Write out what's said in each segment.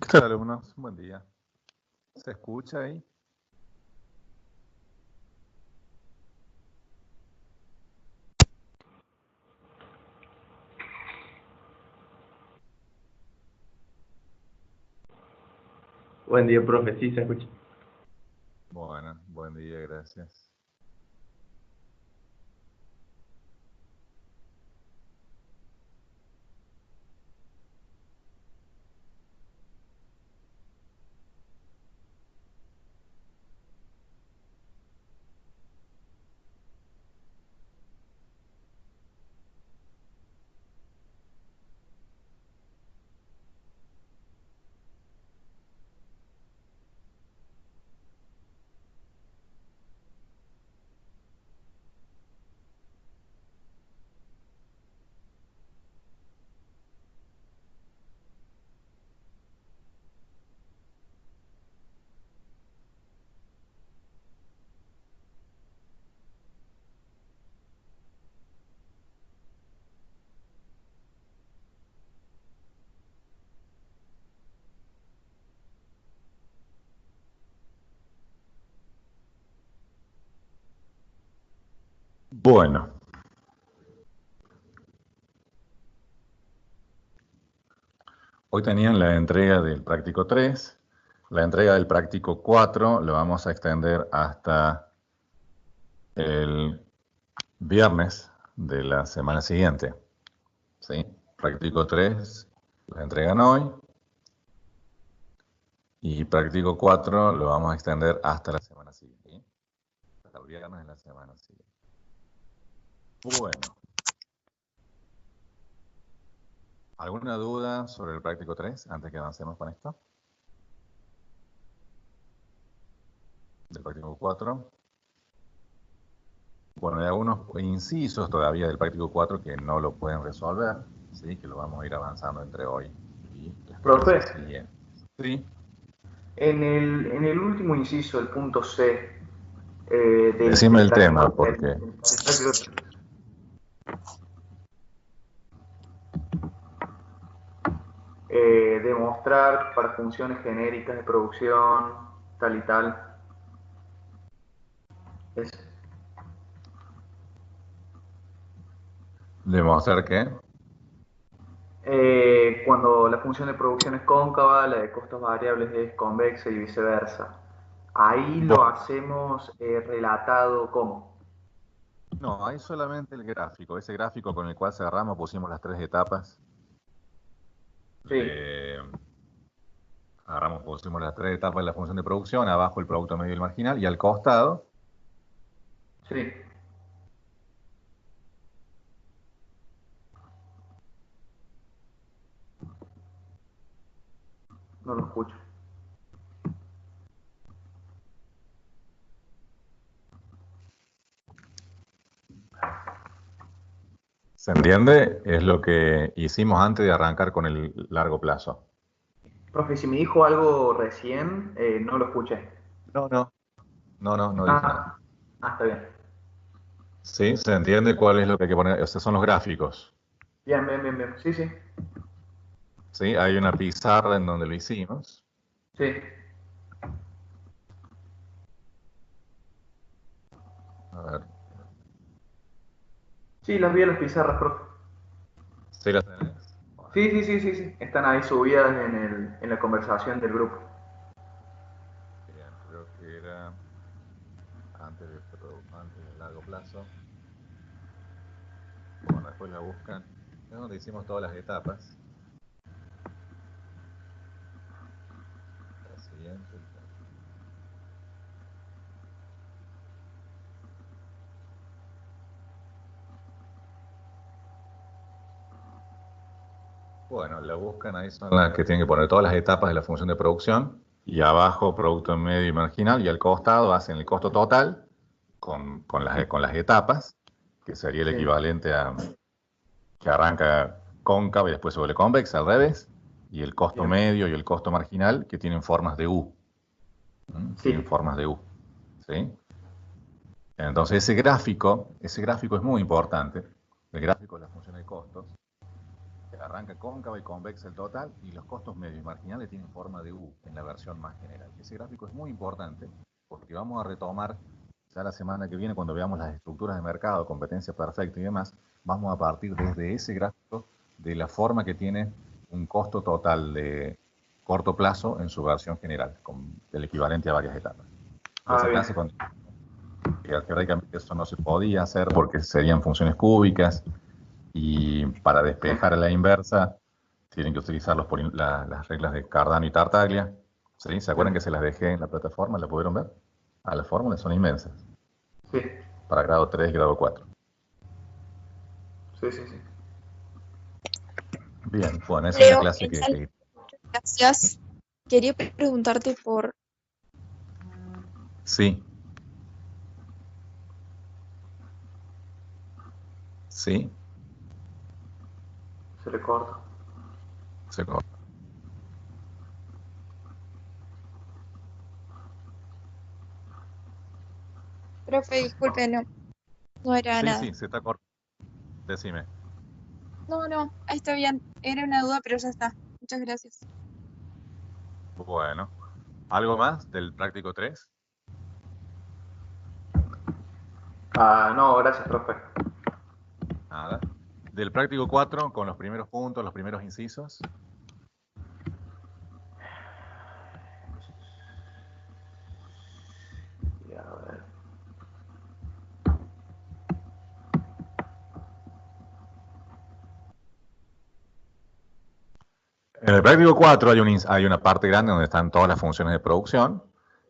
¿Qué tal, alumnos? Buen día. ¿Se escucha ahí? Buen día, profe. Sí, se escucha. Bueno, buen día, gracias. Bueno. Hoy tenían la entrega del práctico 3. La entrega del práctico 4 lo vamos a extender hasta el viernes de la semana siguiente. ¿Sí? Práctico 3 lo entregan hoy. Y práctico 4 lo vamos a extender hasta la semana siguiente. ¿Sí? Hasta el viernes de la semana siguiente. Bueno. ¿Alguna duda sobre el práctico 3 antes que avancemos con esto? Del práctico 4. Bueno, hay algunos incisos todavía del práctico 4 que no lo pueden resolver, ¿sí? Que lo vamos a ir avanzando entre hoy y las Profe, clases siguientes. ¿Sí? en el último inciso, el punto C Decime del el tema, práctico, porque demostrar para funciones genéricas de producción, tal y tal. Es, demostrar que cuando la función de producción es cóncava, la de costos variables es convexa y viceversa. Ahí lo bueno, hacemos relatado como. no, hay solamente el gráfico, ese gráfico con el cual cerramos, pusimos las 3 etapas. Sí, Pusimos las 3 etapas de la función de producción, abajo el producto medio y el marginal, y al costado, sí. No lo escucho. ¿se entiende? Es lo que hicimos antes de arrancar con el largo plazo. Profe, si me dijo algo recién, no lo escuché. No dije nada. Ah, está bien. ¿Sí? ¿Se entiende cuál es lo que hay que poner? O sea, son los gráficos. Bien, bien, bien, bien. Sí, sí. ¿Sí? Hay una pizarra en donde lo hicimos. Sí. A ver. Sí, las vi en las pizarras, profe. ¿Sí las tenés? Bueno, Sí, sí, sí, sí, sí. Están ahí subidas en la conversación del grupo. bien, creo que era antes del largo plazo. Bueno, después la buscan. Es donde hicimos todas las etapas. La siguiente. Bueno, la buscan, ahí son las que tienen que poner todas las etapas de la función de producción. Y abajo, producto medio y marginal. Y al costado hacen el costo total con las etapas, que sería el Sí, equivalente a que arranca cóncava y después se vuelve convexa, al revés, y el costo bien. medio y el costo marginal que tienen formas de U. Tienen Sí, formas de U. ¿Sí? Entonces ese gráfico es muy importante, el gráfico de la función de costos, arranca cóncava y convexa el total, y los costos medios y marginales tienen forma de U en la versión más general. Ese gráfico es muy importante porque vamos a retomar ya la semana que viene cuando veamos las estructuras de mercado, competencia perfecta y demás, vamos a partir desde ese gráfico de la forma que tiene un costo total de corto plazo en su versión general, con el equivalente a varias etapas. En esa Bien. clase, cuando teóricamente eso no se podía hacer porque serían funciones cúbicas, y para despejar a la inversa tienen que utilizar las reglas de Cardano y Tartaglia. ¿Sí? ¿Se acuerdan que se las dejé en la plataforma? ¿La pudieron ver? Las fórmulas son inmensas. Sí, Para grado 3 y grado 4. sí, sí, sí. Bien, bueno, esa es la Leo, clase que... gracias. Quería preguntarte por, Sí, sí, Se le corta. se corta. profe, disculpe, no, no era Sí, nada. sí, se está cortando. Decime. No, no, está bien. Era una duda, pero ya está. Muchas gracias. Bueno, ¿algo más del práctico 3? No, gracias, profe. Nada. Del práctico 4, con los primeros puntos, los primeros incisos. Y a ver. En el práctico 4 hay una parte grande donde están todas las funciones de producción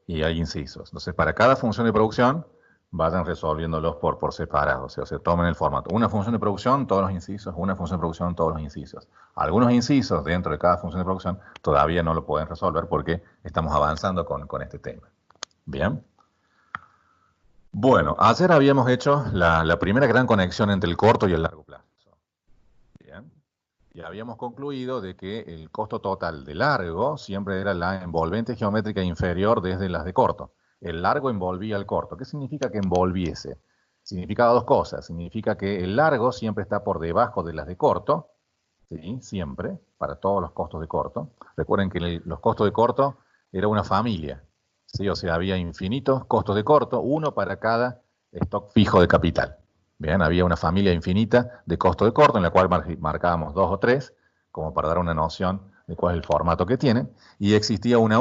y hay incisos. Entonces, para cada función de producción, vayan resolviéndolos por separado. O sea, tomen el formato. Una función de producción, todos los incisos. Una función de producción, todos los incisos. Algunos incisos dentro de cada función de producción todavía no lo pueden resolver porque estamos avanzando con este tema. Bien. Bueno, ayer habíamos hecho la primera gran conexión entre el corto y el largo plazo. Bien. Y habíamos concluido de que el costo total de largo siempre era la envolvente geométrica inferior desde las de corto. El largo envolvía el corto. ¿Qué significa que envolviese? Significa dos cosas. Significa que el largo siempre está por debajo de las de corto, ¿sí? Siempre, para todos los costos de corto. Recuerden que los costos de corto era una familia, ¿sí? O sea, había infinitos costos de corto, uno para cada stock fijo de capital. Bien, había una familia infinita de costo de corto en la cual marcábamos 2 o 3, como para dar una noción de cuál es el formato que tienen, y existía un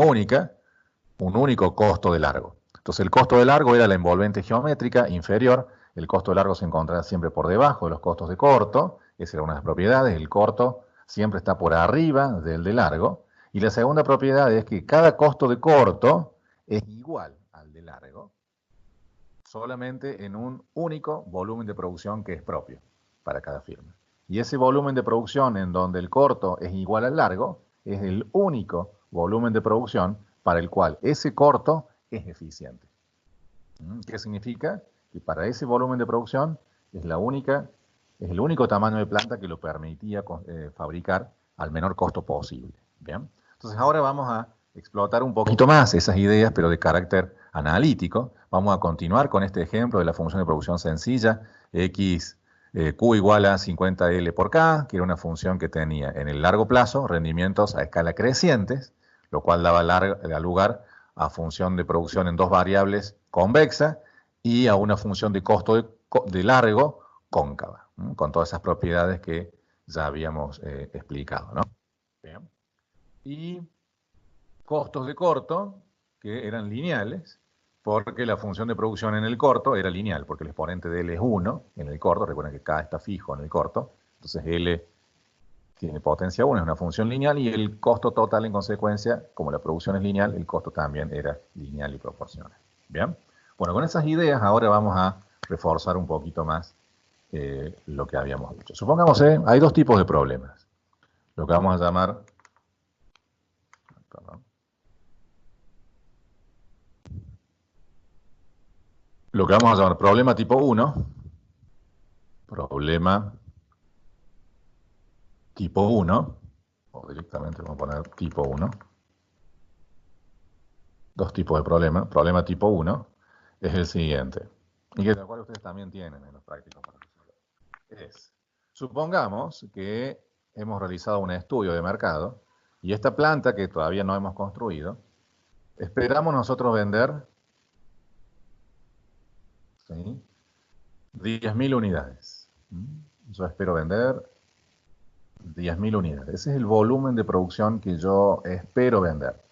único costo de largo. Entonces el costo de largo era la envolvente geométrica inferior, el costo de largo se encontraba siempre por debajo de los costos de corto, esa era una de las propiedades, el corto siempre está por arriba del de largo, y la segunda propiedad es que cada costo de corto es igual al de largo, solamente en un único volumen de producción que es propio para cada firma. Y ese volumen de producción en donde el corto es igual al largo es el único volumen de producción para el cual ese corto es eficiente. ¿Qué significa? Que para ese volumen de producción es el único tamaño de planta que lo permitía fabricar al menor costo posible. ¿Bien? Entonces ahora vamos a explotar un poquito más esas ideas, pero de carácter analítico. Vamos a continuar con este ejemplo de la función de producción sencilla, x q igual a 50L por K, que era una función que tenía en el largo plazo rendimientos a escala crecientes, lo cual daba lugar a función de producción en dos variables convexa y a una función de costo de largo cóncava, con todas esas propiedades que ya habíamos explicado, ¿no? Bien. Y costos de corto, que eran lineales, porque la función de producción en el corto era lineal, porque el exponente de L es 1 en el corto, recuerden que K está fijo en el corto, entonces L tiene potencia 1, es una función lineal, y el costo total en consecuencia, como la producción es lineal, el costo también era lineal y proporcional. Bien, bueno, con esas ideas ahora vamos a reforzar un poquito más lo que habíamos dicho. Supongamos, hay dos tipos de problemas, lo que vamos a llamar, perdón, lo que vamos a llamar problema tipo 1, problema tipo 1, o directamente vamos a poner tipo 1, dos tipos de problema. Problema tipo 1 es el siguiente, y que el cual ustedes también tienen en los prácticos para resolver. Supongamos que hemos realizado un estudio de mercado y esta planta que todavía no hemos construido, esperamos nosotros vender, ¿sí?, 10.000 unidades. Yo espero vender 10.000 unidades. Ese es el volumen de producción que yo espero vender.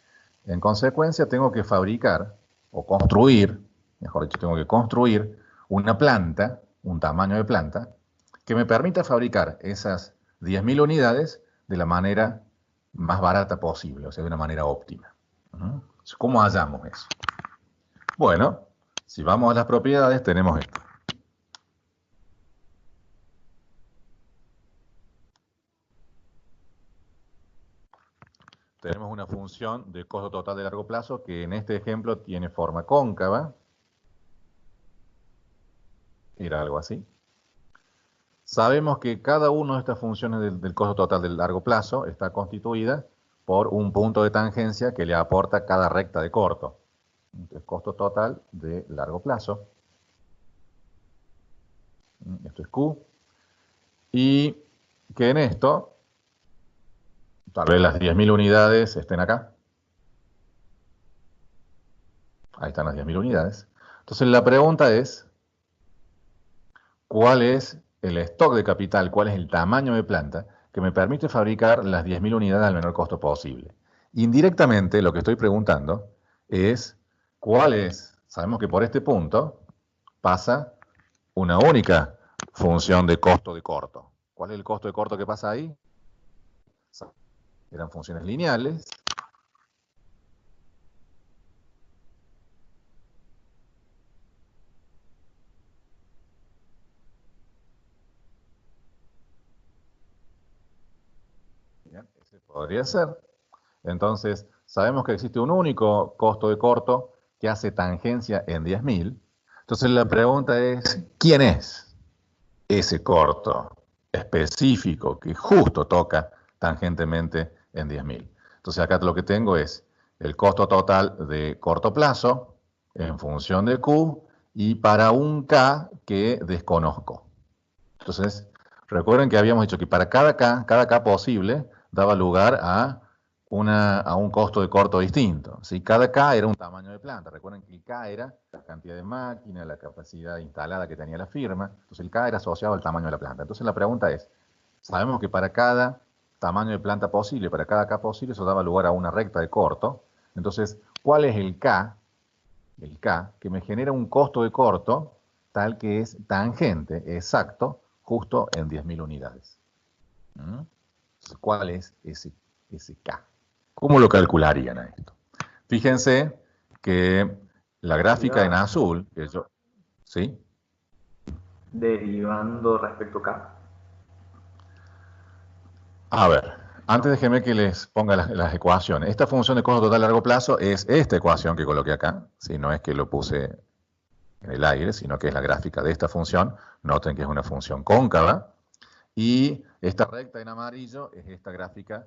En consecuencia, tengo que fabricar o construir, mejor dicho, tengo que construir una planta, un tamaño de planta, que me permita fabricar esas 10.000 unidades de la manera más barata posible, o sea, de una manera óptima. ¿Cómo hallamos eso? Bueno, si vamos a las propiedades, tenemos esto. Tenemos una función de costo total de largo plazo que en este ejemplo tiene forma cóncava. Era algo así. Sabemos que cada una de estas funciones del costo total de largo plazo está constituida por un punto de tangencia que le aporta cada recta de corto. Entonces, costo total de largo plazo. Esto es Q. Y que en esto, tal vez las 10.000 unidades estén acá. Ahí están las 10.000 unidades. Entonces la pregunta es, ¿cuál es el stock de capital, cuál es el tamaño de planta que me permite fabricar las 10.000 unidades al menor costo posible? Indirectamente lo que estoy preguntando es, ¿cuál es? Sabemos que por este punto pasa una única función de costo de corto. ¿Cuál es el costo de corto que pasa ahí? Eran funciones lineales. Bien, ese podría ser. Entonces, sabemos que existe un único costo de corto que hace tangencia en 10.000. Entonces la pregunta es, ¿quién es ese corto específico que justo toca tangentemente en 10.000? Entonces acá lo que tengo es el costo total de corto plazo en función de Q y para un K que desconozco. Entonces, recuerden que habíamos dicho que para cada K posible daba lugar a un costo de corto distinto. ¿Sí? Cada K era un tamaño de planta. Recuerden que el K era la cantidad de máquinas, la capacidad instalada que tenía la firma. Entonces el K era asociado al tamaño de la planta. Entonces la pregunta es, sabemos que para cada tamaño de planta posible, para cada K posible, eso daba lugar a una recta de corto. Entonces, ¿cuál es el K? El K que me genera un costo de corto tal que es tangente, exacto, justo en 10.000 unidades. Entonces, ¿cuál es ese K? ¿Cómo lo calcularían a esto? Fíjense que la gráfica en azul, que yo, ¿sí? Derivando respecto a K. A ver, antes déjenme que les ponga las ecuaciones. Esta función de costo total a largo plazo es esta ecuación que coloqué acá. ¿Sí? No es que lo puse en el aire, sino que es la gráfica de esta función. Noten que es una función cóncava. Y esta recta en amarillo es esta gráfica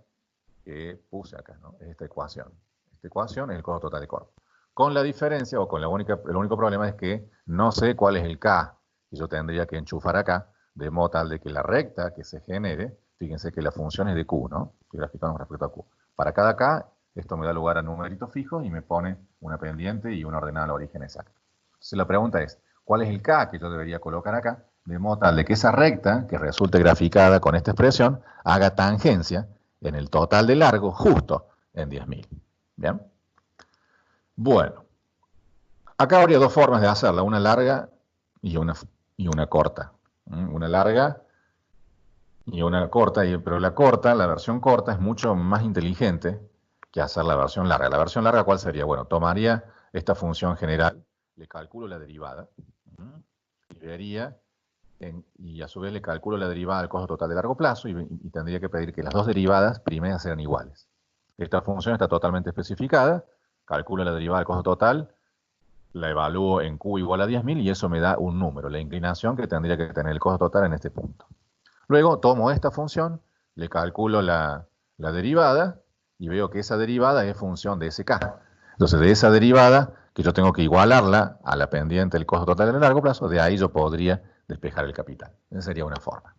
que puse acá, ¿no? Es esta ecuación. Esta ecuación es el costo total de corto. Con la diferencia, o con el único problema es que no sé cuál es el K que yo tendría que enchufar acá, de modo tal de que la recta que se genere, fíjense que la función es de Q, ¿no? Estoy graficando respecto a Q. Para cada K, esto me da lugar a numeritos fijos y me pone una pendiente y una ordenada al origen exacto. Entonces la pregunta es, ¿cuál es el K que yo debería colocar acá? De modo tal de que esa recta, que resulte graficada con esta expresión, haga tangencia en el total de largo justo en 10.000. ¿Bien? Bueno, acá habría dos formas de hacerla, una larga y una corta. Una larga y una corta, pero la versión corta es mucho más inteligente que hacer la versión larga. La versión larga, ¿cuál sería? Bueno, tomaría esta función general, le calculo la derivada, y vería, y a su vez le calculo la derivada del costo total de largo plazo, y tendría que pedir que las dos derivadas primeras sean iguales. Esta función está totalmente especificada, calculo la derivada del costo total, la evalúo en Q igual a 10.000 y eso me da un número, la inclinación que tendría que tener el costo total en este punto. Luego tomo esta función, le calculo la derivada y veo que esa derivada es función de ese K. Entonces de esa derivada, que yo tengo que igualarla a la pendiente del costo total en el largo plazo, de ahí yo podría despejar el capital. Esa sería una forma.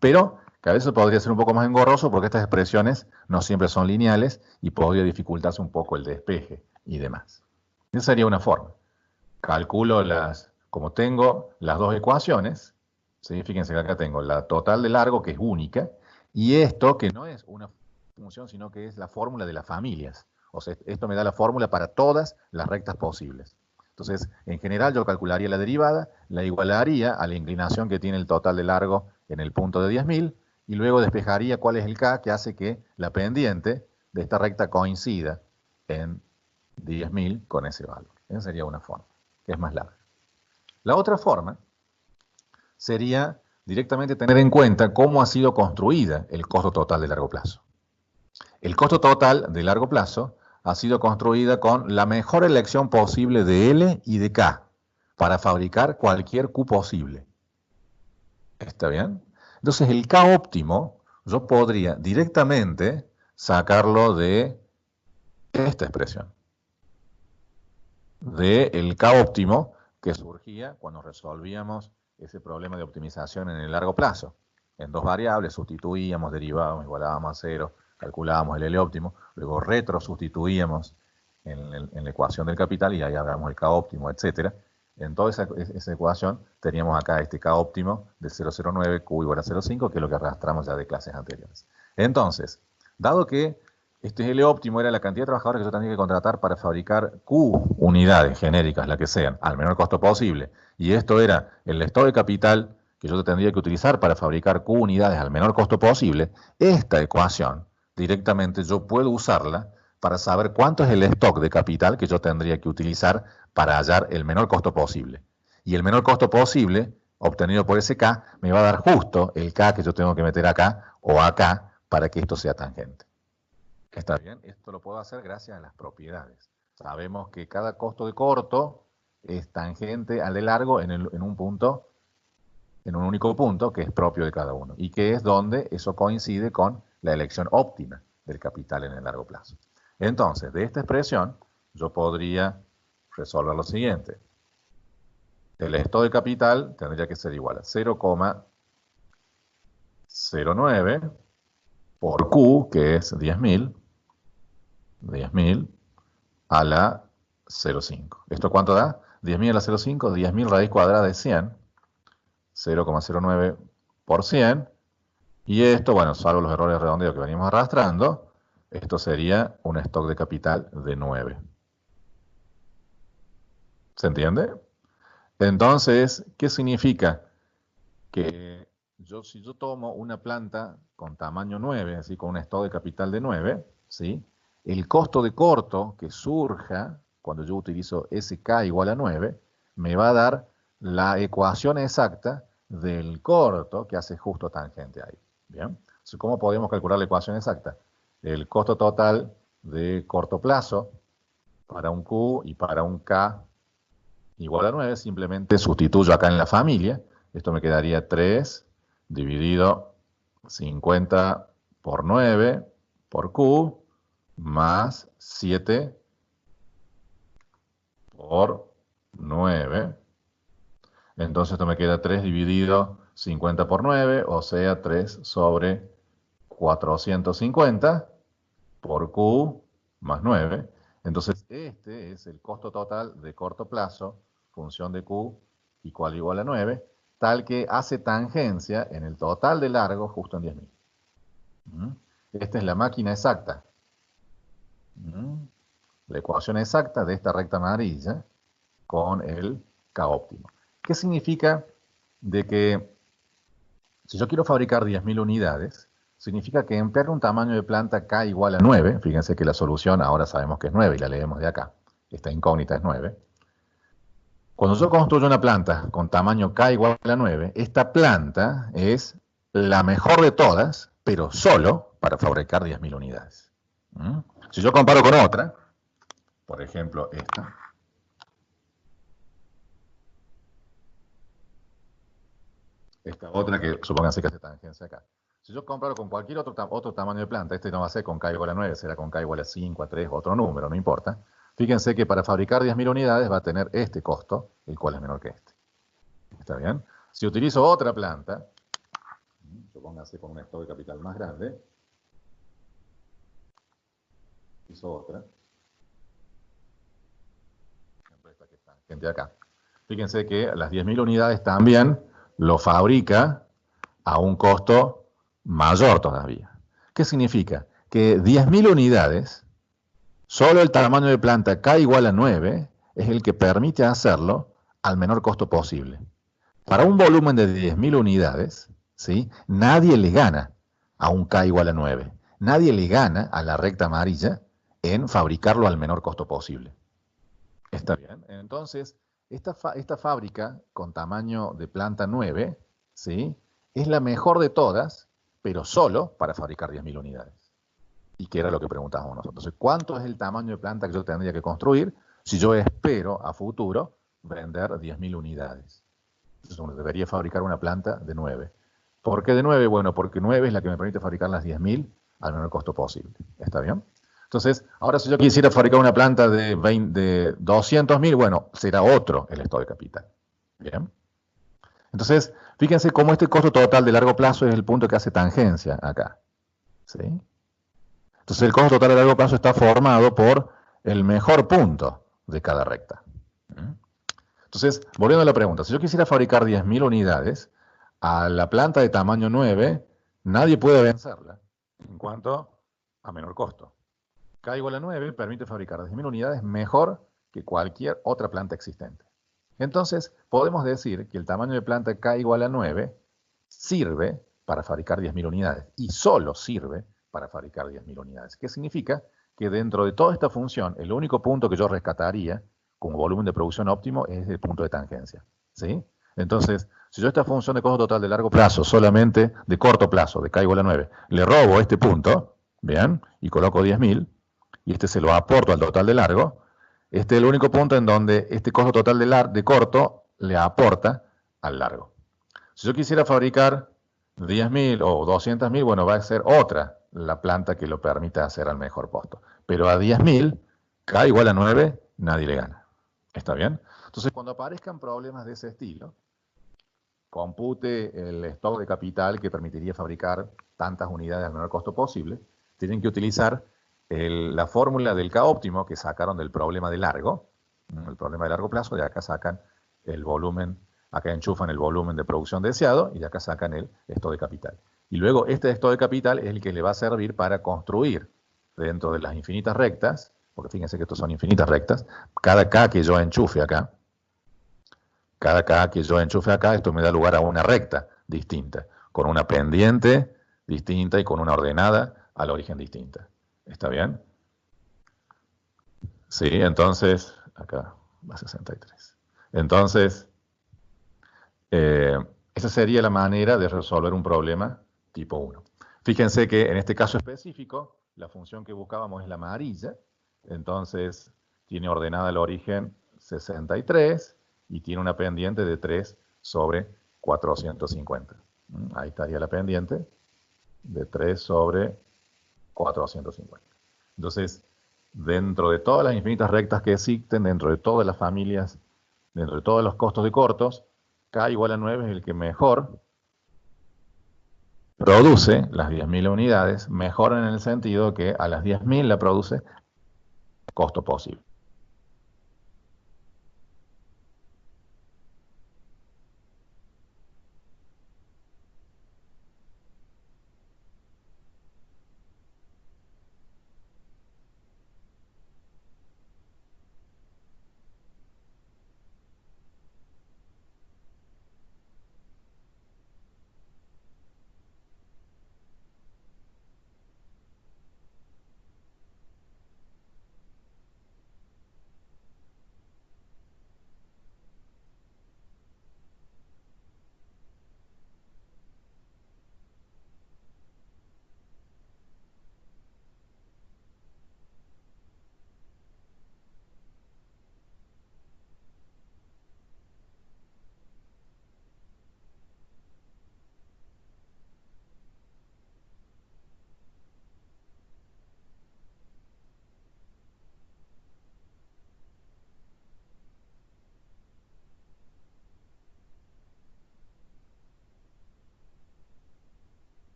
Pero que a veces podría ser un poco más engorroso porque estas expresiones no siempre son lineales y podría dificultarse un poco el despeje y demás. Esa sería una forma. Calculo como tengo las dos ecuaciones, ¿sí? Fíjense que acá tengo la total de largo, que es única, y esto que no es una función, sino que es la fórmula de las familias. O sea, esto me da la fórmula para todas las rectas posibles. Entonces, en general yo calcularía la derivada, la igualaría a la inclinación que tiene el total de largo en el punto de 10.000, y luego despejaría cuál es el k que hace que la pendiente de esta recta coincida en 10.000 con ese valor. Esa sería una forma, que es más larga. La otra forma sería directamente tener en cuenta cómo ha sido construida el costo total de largo plazo. El costo total de largo plazo ha sido construida con la mejor elección posible de L y de K para fabricar cualquier Q posible. ¿Está bien? Entonces el K óptimo yo podría directamente sacarlo de esta expresión. De el K óptimo que surgía cuando resolvíamos ese problema de optimización en el largo plazo. En dos variables sustituíamos, derivábamos, igualábamos a 0, calculábamos el L óptimo, luego retrosustituíamos en la ecuación del capital y ahí hagamos el K óptimo, etc. En toda esa ecuación teníamos acá este K óptimo de 0,09, Q igual a 0,5, que es lo que arrastramos ya de clases anteriores. Entonces, dado que este L óptimo era la cantidad de trabajadores que yo tendría que contratar para fabricar Q unidades genéricas, las que sean, al menor costo posible, y esto era el estado de capital que yo tendría que utilizar para fabricar Q unidades al menor costo posible, esta ecuación directamente yo puedo usarla para saber cuánto es el stock de capital que yo tendría que utilizar para hallar el menor costo posible. Y el menor costo posible, obtenido por ese K, me va a dar justo el K que yo tengo que meter acá o acá para que esto sea tangente. ¿Está bien? Esto lo puedo hacer gracias a las propiedades. Sabemos que cada costo de corto es tangente al de largo en un punto, en un único punto que es propio de cada uno y que es donde eso coincide con la elección óptima del capital en el largo plazo. Entonces, de esta expresión, yo podría resolver lo siguiente. El estado de capital tendría que ser igual a 0,09 por Q, que es 10.000 a la 0,5. ¿Esto cuánto da? 10.000 a la 0,5, 10.000 raíz cuadrada de 100, 0,09 por 100, y esto, bueno, salvo los errores de redondeo que venimos arrastrando, esto sería un stock de capital de 9. ¿Se entiende? Entonces, ¿qué significa? Que si yo tomo una planta con tamaño 9, así con un stock de capital de 9, ¿sí? El costo de corto que surja cuando yo utilizo SK igual a 9, me va a dar la ecuación exacta del corto que hace justo tangente ahí. ¿Bien? Entonces, ¿cómo podemos calcular la ecuación exacta? El costo total de corto plazo para un Q y para un K igual a 9, simplemente sustituyo acá en la familia. Esto me quedaría 3 dividido 50 por 9 por Q más 7 por 9. Entonces esto me queda 3 dividido 50 por 9, o sea 3 sobre 450 por Q más 9. Entonces este es el costo total de corto plazo, función de Q igual a 9, tal que hace tangencia en el total de largo justo en 10.000. Esta es la máquina exacta. La ecuación exacta de esta recta amarilla con el K óptimo. ¿Qué significa? De que si yo quiero fabricar 10.000 unidades, significa que emplear un tamaño de planta K igual a 9, fíjense que la solución ahora sabemos que es 9 y la leemos de acá, esta incógnita es 9. Cuando yo construyo una planta con tamaño K igual a 9, esta planta es la mejor de todas, pero solo para fabricar 10.000 unidades. Si yo comparo con otra, por ejemplo esta, otra que supónganse que hace tangencia acá. Si yo comparo con cualquier otro tamaño de planta, este no va a ser con K igual a 9, será con K igual a 5, a 3, otro número, no importa. Fíjense que para fabricar 10.000 unidades va a tener este costo, el cual es menor que este. ¿Está bien? Si utilizo otra planta, póngase con un estado de capital más grande. Hizo otra. Esta que está gente acá. Fíjense que las 10.000 unidades también lo fabrica a un costo mayor todavía. ¿Qué significa? Que 10.000 unidades, solo el tamaño de planta K igual a 9 es el que permite hacerlo al menor costo posible. Para un volumen de 10.000 unidades, ¿sí? Nadie le gana a un K igual a 9. Nadie le gana a la recta amarilla en fabricarlo al menor costo posible. ¿Está bien? Entonces, esta fábrica con tamaño de planta 9, ¿sí? Es la mejor de todas, pero solo para fabricar 10.000 unidades. Y que era lo que preguntábamos nosotros. Entonces, ¿cuánto es el tamaño de planta que yo tendría que construir si yo espero a futuro vender 10.000 unidades? Entonces, uno debería fabricar una planta de 9. ¿Por qué de 9? Bueno, porque 9 es la que me permite fabricar las 10.000 al menor costo posible. ¿Está bien? Entonces, ahora si yo quisiera fabricar una planta de 200.000, bueno, será otro el estado de capital. Bien. Entonces, fíjense cómo este costo total de largo plazo es el punto que hace tangencia acá. ¿Sí? Entonces, el costo total de largo plazo está formado por el mejor punto de cada recta. Entonces, volviendo a la pregunta, si yo quisiera fabricar 10.000 unidades, a la planta de tamaño 9, nadie puede vencerla en cuanto a menor costo. K igual a 9 permite fabricar 10.000 unidades mejor que cualquier otra planta existente. Entonces, podemos decir que el tamaño de planta K igual a 9 sirve para fabricar 10.000 unidades y solo sirve para fabricar 10.000 unidades. ¿Qué significa? Que dentro de toda esta función, el único punto que yo rescataría como volumen de producción óptimo es el punto de tangencia. ¿Sí? Entonces, si yo a esta función de costo total de largo plazo, solamente de corto plazo, de K igual a 9, le robo este punto, ¿bien? Y coloco 10.000, y este se lo aporto al total de largo, este es el único punto en donde este costo total de corto le aporta al largo. Si yo quisiera fabricar 10.000 o 200.000, bueno, va a ser otra la planta que lo permita hacer al mejor costo. Pero a 10.000, K igual a 9, nadie le gana. ¿Está bien? Entonces, cuando aparezcan problemas de ese estilo, compute el stock de capital que permitiría fabricar tantas unidades al menor costo posible, tienen que utilizar la fórmula del K óptimo que sacaron del problema de largo, el problema de largo plazo, de acá sacan el volumen, acá enchufan el volumen de producción deseado y de acá sacan el stock de capital. Y luego este stock de capital es el que le va a servir para construir dentro de las infinitas rectas, porque fíjense que estos son infinitas rectas, cada K que yo enchufe acá, esto me da lugar a una recta distinta, con una pendiente distinta y con una ordenada al origen distinta. ¿Está bien? Sí, entonces, acá va 63. Entonces, esa sería la manera de resolver un problema tipo 1. Fíjense que en este caso específico, la función que buscábamos es la amarilla, entonces tiene ordenada el origen 63 y tiene una pendiente de 3 sobre 450. Ahí estaría la pendiente de 3 sobre 450. Entonces, dentro de todas las infinitas rectas que existen, dentro de todas las familias, dentro de todos los costos de cortos, K igual a 9 es el que mejor produce las 10.000 unidades, mejor en el sentido que a las 10.000 la produce costo posible.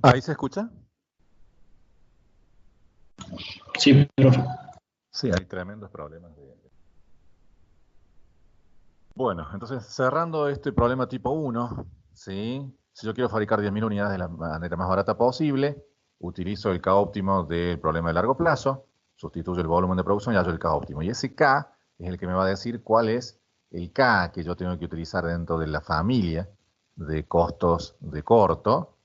¿Ahí se escucha? Sí, profe. Sí, hay tremendos problemas. Bueno, entonces cerrando este problema tipo 1, ¿sí? Si yo quiero fabricar 10.000 unidades de la manera más barata posible, utilizo el K óptimo del problema de largo plazo, sustituyo el volumen de producción y hallo el K óptimo. Y ese K es el que me va a decir cuál es el K que yo tengo que utilizar dentro de la familia de costos de corto,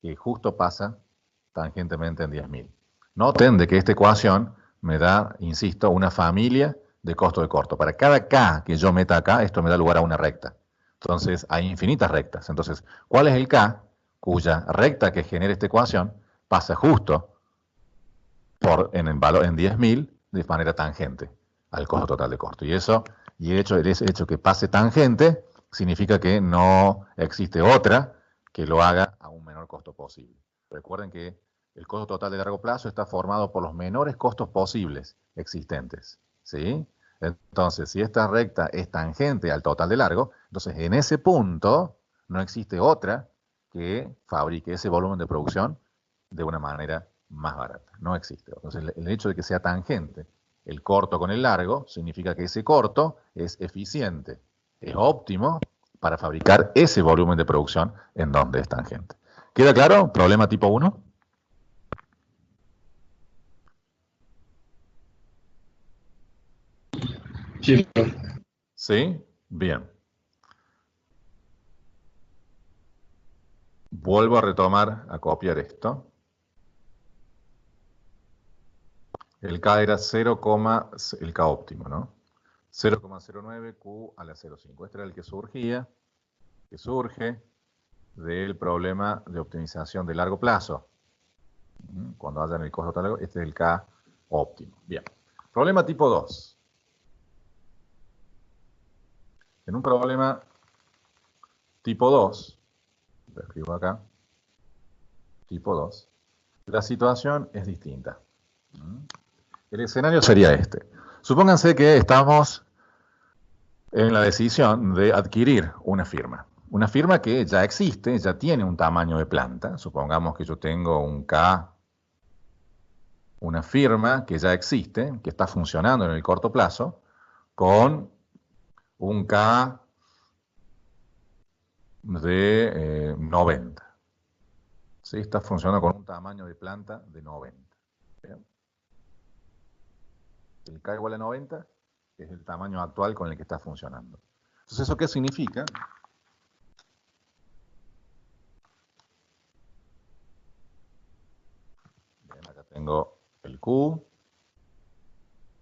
que justo pasa tangentemente en 10.000. Noten de que esta ecuación me da, insisto, una familia de costo de corto. Para cada K que yo meta acá, esto me da lugar a una recta. Entonces, hay infinitas rectas. Entonces, ¿cuál es el K cuya recta que genera esta ecuación pasa justo en el valor en 10.000 de manera tangente al costo total de corto? Y ese hecho que pase tangente significa que no existe otra que lo haga a un menor costo posible. Recuerden que el costo total de largo plazo está formado por los menores costos posibles existentes, ¿sí? Entonces, si esta recta es tangente al total de largo, entonces en ese punto no existe otra que fabrique ese volumen de producción de una manera más barata. No existe. Entonces, el hecho de que sea tangente el corto con el largo significa que ese corto es eficiente, es óptimo para fabricar ese volumen de producción en donde es tangente. ¿Queda claro? Problema tipo 1. Sí, profe. ¿Sí? Bien. Vuelvo a retomar, a copiar esto. El K era 0, el K óptimo, ¿no? 0,09 Q a la 0,5. Este era el que surge del problema de optimización de largo plazo. Cuando hayan el costo total, este es el K óptimo. Bien. Problema tipo 2. En un problema tipo 2, lo escribo acá, tipo 2, la situación es distinta. El escenario sería este. Supónganse que estamos en la decisión de adquirir una firma. Una firma que ya existe, ya tiene un tamaño de planta. Supongamos que yo tengo un K, una firma que ya existe, que está funcionando en el corto plazo, con un K de 90. ¿Sí? Está funcionando con un tamaño de planta de 90. ¿Bien? El K igual a 90 es el tamaño actual con el que está funcionando. Entonces, ¿eso qué significa? Bien, acá tengo el Q,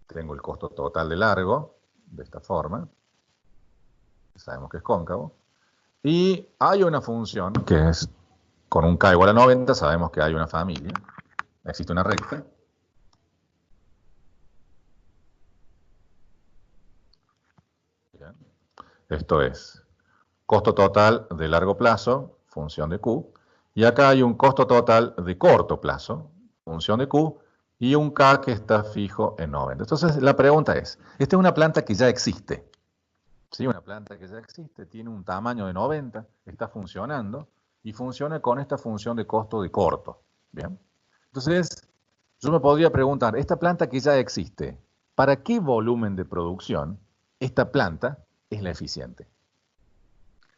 tengo el costo total de largo, de esta forma, sabemos que es cóncavo, y hay una función que es, con un K igual a 90, sabemos que hay una familia, existe una recta. Bien. Esto es costo total de largo plazo, función de Q, y acá hay un costo total de corto plazo, función de Q, y un K que está fijo en 90. Entonces la pregunta es, esta es una planta que ya existe, ¿sí? Una planta que ya existe, tiene un tamaño de 90, está funcionando, y funciona con esta función de costo de corto, ¿bien? Entonces, yo me podría preguntar, esta planta que ya existe, ¿para qué volumen de producción esta planta es la eficiente?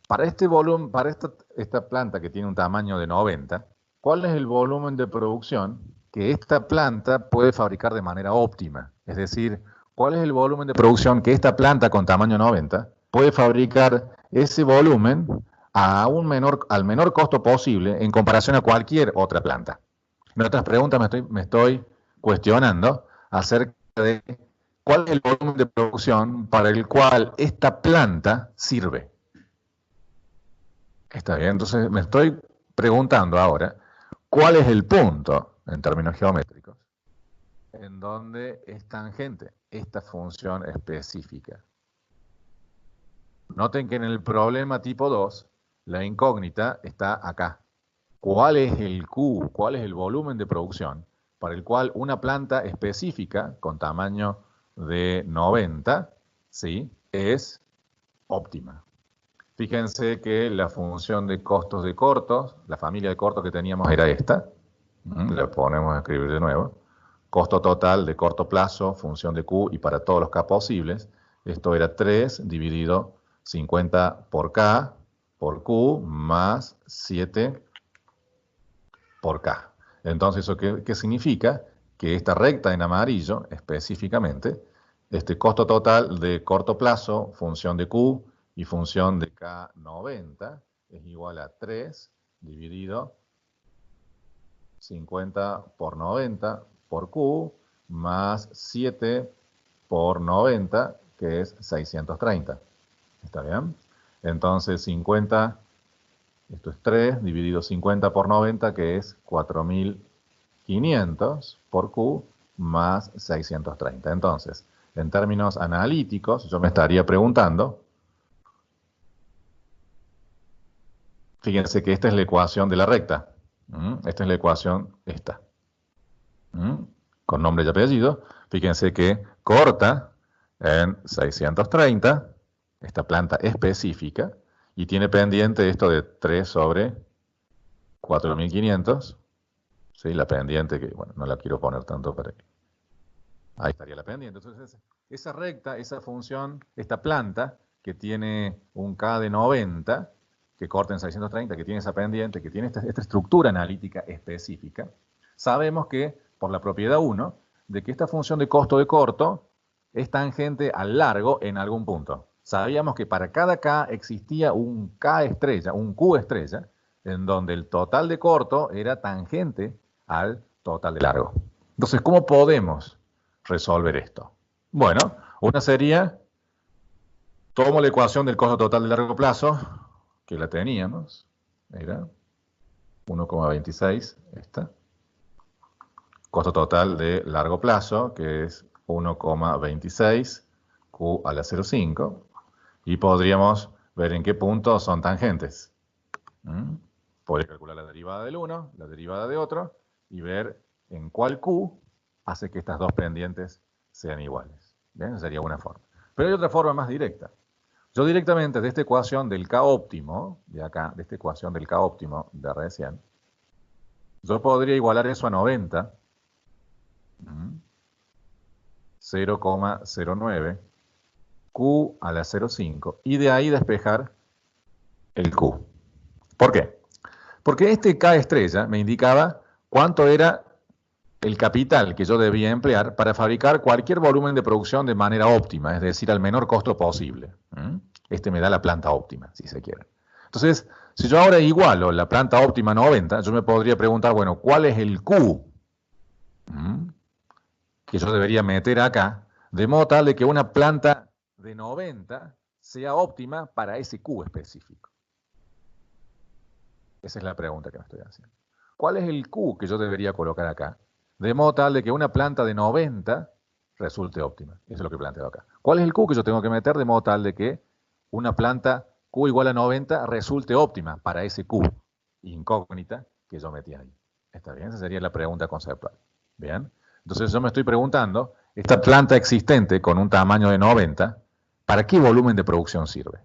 Para este volumen, para esta planta que tiene un tamaño de 90, ¿cuál es el volumen de producción que esta planta puede fabricar de manera óptima? Es decir, ¿cuál es el volumen de producción que esta planta con tamaño 90 puede fabricar ese volumen al menor costo posible en comparación a cualquier otra planta? En otras preguntas me estoy cuestionando acerca de cuál es el volumen de producción para el cual esta planta sirve. Está bien, entonces me estoy preguntando ahora, ¿cuál es el punto, en términos geométricos, en donde es tangente esta función específica? Noten que en el problema tipo 2, la incógnita está acá. ¿Cuál es el Q, cuál es el volumen de producción para el cual una planta específica con tamaño de 90, ¿sí?, es óptima? Fíjense que la función de costos de cortos, la familia de cortos que teníamos era esta. La ponemos a escribir de nuevo. Costo total de corto plazo, función de Q, y para todos los K posibles, esto era 3 dividido 50 por K por Q más 7 por K. Entonces, ¿eso qué significa? Que esta recta en amarillo, específicamente, este costo total de corto plazo, función de Q y función de K90, es igual a 3 dividido 50 por 90 por Q más 7 por 90, que es 630. ¿Está bien? Entonces 50, esto es 3 dividido 50 por 90, que es 4500 por Q más 630. Entonces, en términos analíticos, yo me estaría preguntando, fíjense que esta es la ecuación de la recta. Esta es la ecuación esta. Con nombre y apellido. Fíjense que corta en 630, esta planta específica, y tiene pendiente esto de 3 sobre 4500. ¿Sí? La pendiente que, bueno, no la quiero poner tanto para que... Ahí estaría la pendiente. Entonces, esa recta, esa función, esta planta que tiene un K de 90, que corta en 630, que tiene esa pendiente, que tiene esta estructura analítica específica, sabemos que, por la propiedad 1, de que esta función de costo de corto es tangente al largo en algún punto. Sabíamos que para cada K existía un K estrella, un Q estrella, en donde el total de corto era tangente al total de largo. Entonces, ¿cómo podemos resolver esto? Bueno, una sería, tomo la ecuación del costo total de largo plazo, que la teníamos, era 1,26, esta. Costo total de largo plazo, que es 1,26, Q a la 0,5, y podríamos ver en qué punto son tangentes. Podría calcular la derivada del uno, la derivada de otro, y ver en cuál Q hace que estas dos pendientes sean iguales. ¿Bien? Esa sería una forma. Pero hay otra forma más directa. Yo directamente de esta ecuación del K óptimo, de acá, de esta ecuación del K óptimo de recién, yo podría igualar eso a 90, 0,09, Q a la 0,5, y de ahí despejar el Q. ¿Por qué? Porque este K estrella me indicaba cuánto era el capital que yo debía emplear para fabricar cualquier volumen de producción de manera óptima, es decir, al menor costo posible. Este me da la planta óptima, si se quiere. Entonces, si yo ahora igualo la planta óptima 90, yo me podría preguntar, bueno, ¿cuál es el Q que yo debería meter acá, de modo tal de que una planta de 90 sea óptima para ese Q específico? Esa es la pregunta que me estoy haciendo. ¿Cuál es el Q que yo debería colocar acá? De modo tal de que una planta de 90 resulte óptima. Eso es lo que planteo acá. ¿Cuál es el Q que yo tengo que meter de modo tal de que una planta Q igual a 90 resulte óptima para ese Q incógnita que yo metí ahí? ¿Está bien? Esa sería la pregunta conceptual. ¿Bien? Entonces yo me estoy preguntando, esta planta existente con un tamaño de 90, ¿para qué volumen de producción sirve?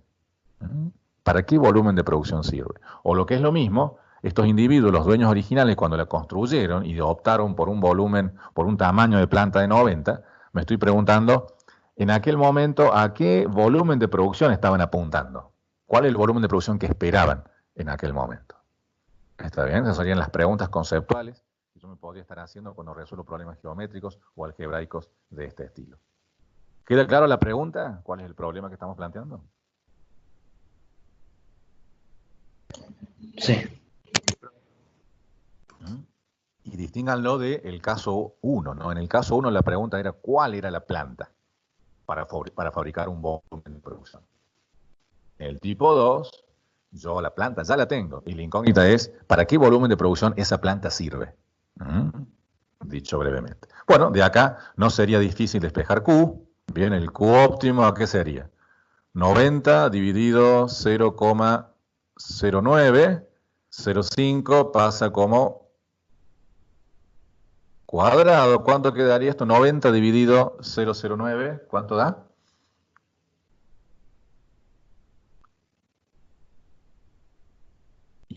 ¿Para qué volumen de producción sirve? O lo que es lo mismo, estos individuos, los dueños originales, cuando la construyeron y optaron por un volumen, por un tamaño de planta de 90, me estoy preguntando, en aquel momento, ¿a qué volumen de producción estaban apuntando? ¿Cuál es el volumen de producción que esperaban en aquel momento? ¿Está bien? Esas serían las preguntas conceptuales que yo me podría estar haciendo cuando resuelvo problemas geométricos o algebraicos de este estilo. ¿Queda claro la pregunta? ¿Cuál es el problema que estamos planteando? Sí. Y distínganlo del caso 1, ¿no? En el caso 1 la pregunta era ¿cuál era la planta para fabricar un volumen de producción? En el tipo 2, yo la planta ya la tengo, y la incógnita es ¿para qué volumen de producción esa planta sirve? Dicho brevemente. Bueno, de acá no sería difícil despejar Q. Bien, el Q óptimo, ¿a qué sería? 90 dividido 0,09, 0,5 pasa como cuadrado. ¿Cuánto quedaría esto? 90 dividido 0,09, ¿cuánto da?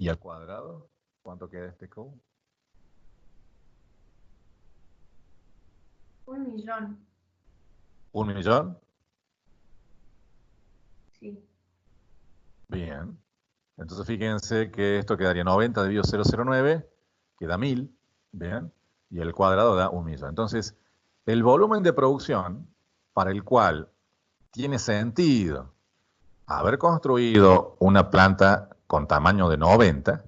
¿Y al cuadrado? ¿Cuánto queda este Q? 1.000.000. ¿1 millón? Sí. Bien. Entonces fíjense que esto quedaría 90 dividido 0,09, queda 1000, bien, y el cuadrado da 1 millón. Entonces, el volumen de producción para el cual tiene sentido haber construido una planta con tamaño de 90,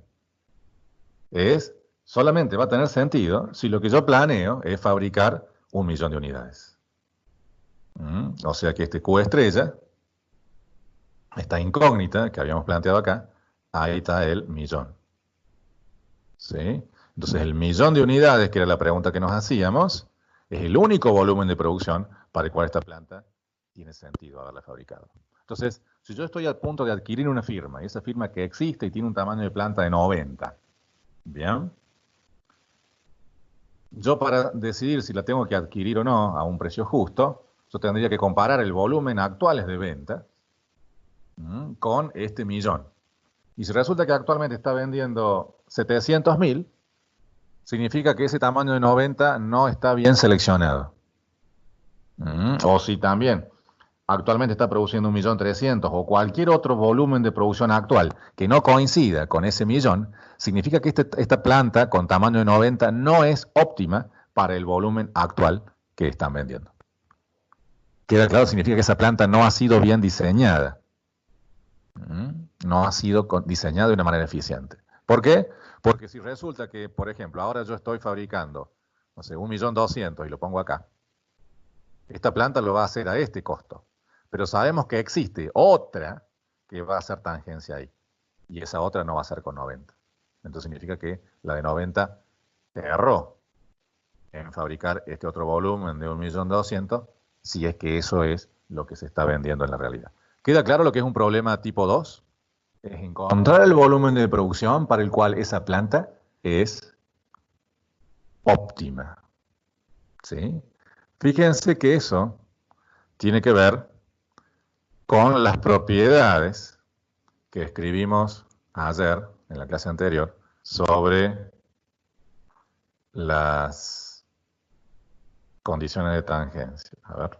solamente va a tener sentido si lo que yo planeo es fabricar 1 millón de unidades. O sea que este Q estrella, esta incógnita que habíamos planteado acá, ahí está el millón. ¿Sí? Entonces el millón de unidades, que era la pregunta que nos hacíamos, es el único volumen de producción para el cual esta planta tiene sentido haberla fabricado. Entonces, si yo estoy a punto de adquirir una firma, y esa firma que existe y tiene un tamaño de planta de 90, ¿bien? Yo para decidir si la tengo que adquirir o no a un precio justo, yo tendría que comparar el volumen actuales de venta con este millón. Y si resulta que actualmente está vendiendo 700.000, significa que ese tamaño de 90 no está bien seleccionado. O si también actualmente está produciendo 1.300.000 o cualquier otro volumen de producción actual que no coincida con ese millón, significa que esta planta con tamaño de 90 no es óptima para el volumen actual que están vendiendo. ¿Queda claro? Significa que esa planta no ha sido bien diseñada. No ha sido diseñada de una manera eficiente. ¿Por qué? Porque si resulta que, por ejemplo, ahora yo estoy fabricando, no sé, 1.200.000 y lo pongo acá, esta planta lo va a hacer a este costo. Pero sabemos que existe otra que va a hacer tangencia ahí. Y esa otra no va a ser con 90. Entonces significa que la de 90 erró en fabricar este otro volumen de 1.200.000, si es que eso es lo que se está vendiendo en la realidad. ¿Queda claro lo que es un problema tipo 2? Es encontrar el volumen de producción para el cual esa planta es óptima. ¿Sí? Fíjense que eso tiene que ver con las propiedades que escribimos ayer, en la clase anterior, sobre las condiciones de tangencia. A ver.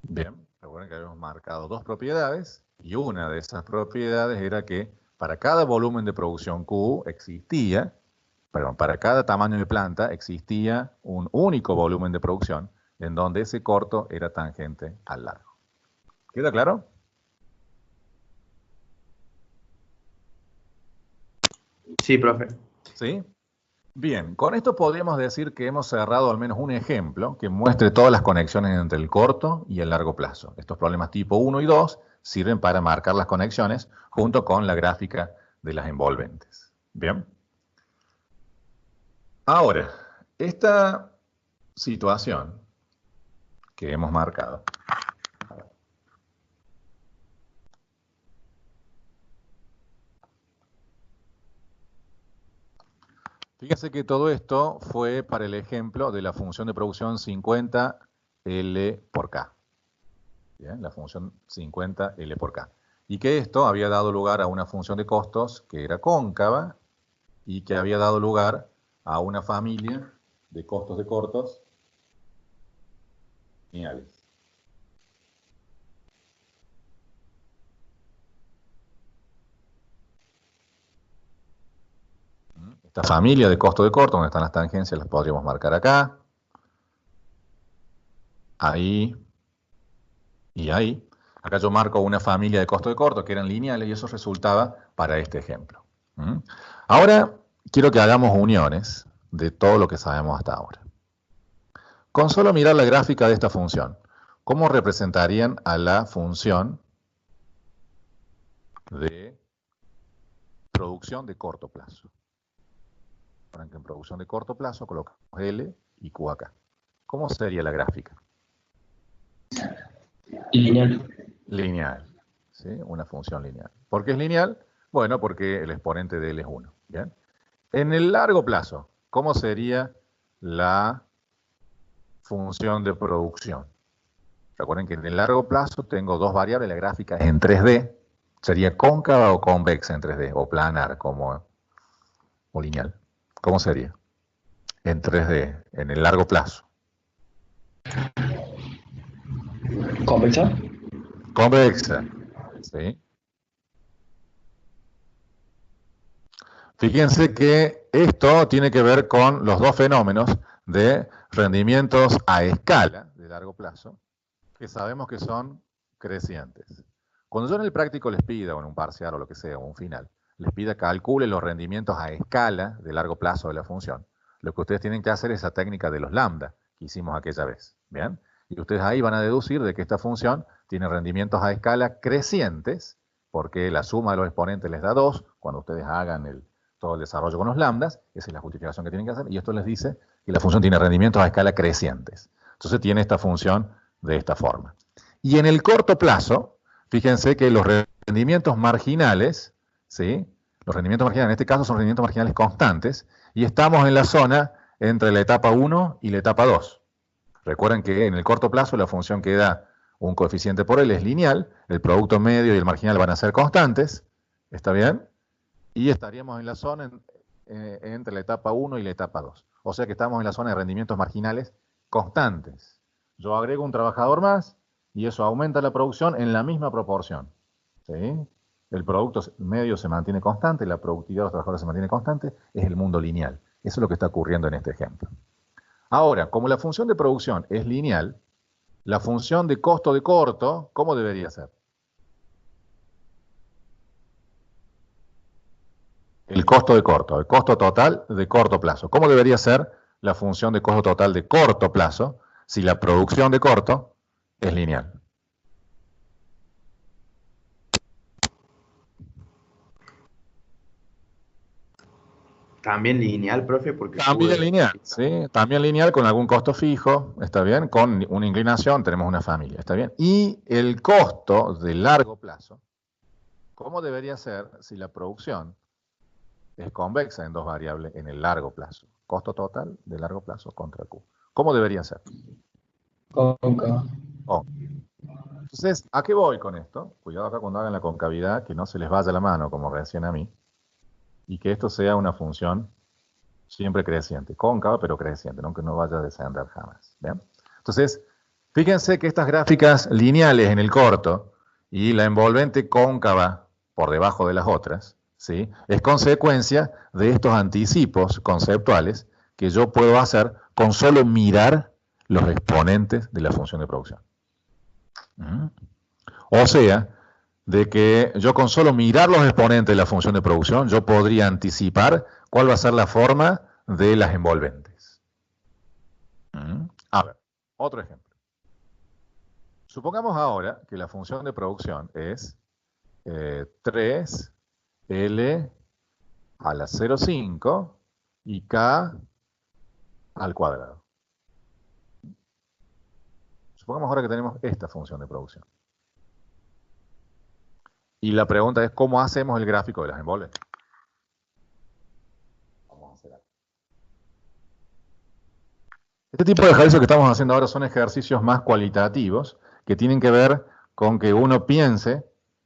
Bien, recuerden que habíamos marcado dos propiedades y una de esas propiedades era que para cada volumen de producción Q para cada tamaño de planta existía un único volumen de producción en donde ese corto era tangente al largo. ¿Queda claro? Sí, profe. ¿Sí? Bien, con esto podríamos decir que hemos cerrado al menos un ejemplo que muestre todas las conexiones entre el corto y el largo plazo. Estos problemas tipo 1 y 2 sirven para marcar las conexiones junto con la gráfica de las envolventes. Bien. Ahora, esta situación que hemos marcado fíjense que todo esto fue para el ejemplo de la función de producción 50L por K. Bien, la función 50L por K. Y que esto había dado lugar a una función de costos que era cóncava y que había dado lugar a una familia de costos de cortos lineales. Esta familia de costos de corto, donde están las tangencias, las podríamos marcar acá, ahí y ahí. Acá yo marco una familia de costos de corto que eran lineales y eso resultaba para este ejemplo. Ahora quiero que hagamos uniones de todo lo que sabemos hasta ahora. Con solo mirar la gráfica de esta función, ¿cómo representarían a la función de producción de corto plazo? En producción de corto plazo colocamos L y Q acá. ¿Cómo sería la gráfica? Lineal. Lineal. ¿Sí? Una función lineal. ¿Por qué es lineal? Bueno, porque el exponente de L es 1. ¿Bien? En el largo plazo, ¿cómo sería la función de producción? Recuerden que en el largo plazo tengo dos variables, la gráfica es en 3D, sería cóncava o convexa en 3D, o planar o lineal. ¿Cómo sería? En 3D, en el largo plazo. ¿Convexa? Convexa, ¿sí? Fíjense que esto tiene que ver con los dos fenómenos de rendimientos a escala de largo plazo, que sabemos que son crecientes. Cuando yo en el práctico les pida, o en un parcial o lo que sea, o un final, les pida calcule los rendimientos a escala de largo plazo de la función, lo que ustedes tienen que hacer es esa técnica de los lambda que hicimos aquella vez. ¿Bien? Y ustedes ahí van a deducir de que esta función tiene rendimientos a escala crecientes, porque la suma de los exponentes les da 2, cuando ustedes hagan todo el desarrollo con los lambdas, esa es la justificación que tienen que hacer, y esto les dice que la función tiene rendimientos a escala crecientes. Entonces tiene esta función de esta forma. Y en el corto plazo, fíjense que los rendimientos marginales, ¿sí? Los rendimientos marginales en este caso son rendimientos marginales constantes, y estamos en la zona entre la etapa 1 y la etapa 2. Recuerden que en el corto plazo la función que da un coeficiente por L es lineal, el producto medio y el marginal van a ser constantes, ¿está bien? Y estaríamos en la zona entre la etapa 1 y la etapa 2. O sea que estamos en la zona de rendimientos marginales constantes. Yo agrego un trabajador más y eso aumenta la producción en la misma proporción. ¿Sí? El producto medio se mantiene constante, la productividad de los trabajadores se mantiene constante, es el mundo lineal. Eso es lo que está ocurriendo en este ejemplo. Ahora, como la función de producción es lineal, la función de costo de corto, ¿cómo debería ser? El costo de corto, el costo total de corto plazo. ¿Cómo debería ser la función de costo total de corto plazo si la producción de corto es lineal? También lineal, profe, porque También lineal, ¿sí? También lineal con algún costo fijo, ¿está bien? Con una inclinación, tenemos una familia, ¿está bien? Y el costo de largo plazo, ¿cómo debería ser si la producción es convexa en dos variables en el largo plazo? Costo total de largo plazo contra Q. ¿Cómo debería ser? Cóncava. Oh. Entonces, ¿a qué voy con esto? Cuidado acá cuando hagan la concavidad, que no se les vaya la mano, como recién a mí, y que esto sea una función siempre creciente, cóncava pero creciente, ¿no? Que no vaya a descender jamás. ¿Bien? Entonces, fíjense que estas gráficas lineales en el corto y la envolvente cóncava por debajo de las otras, ¿sí? Es consecuencia de estos anticipos conceptuales que yo puedo hacer con solo mirar los exponentes de la función de producción. O sea, de que yo con solo mirar los exponentes de la función de producción, yo podría anticipar cuál va a ser la forma de las envolventes. A ver, otro ejemplo. Supongamos ahora que la función de producción es 3L a la 0,5 y K al cuadrado. Supongamos ahora que tenemos esta función de producción. Y la pregunta es, ¿cómo hacemos el gráfico de las envolventes? Vamos a hacer algo. Este tipo de ejercicios que estamos haciendo ahora son ejercicios más cualitativos que tienen que ver con que uno piense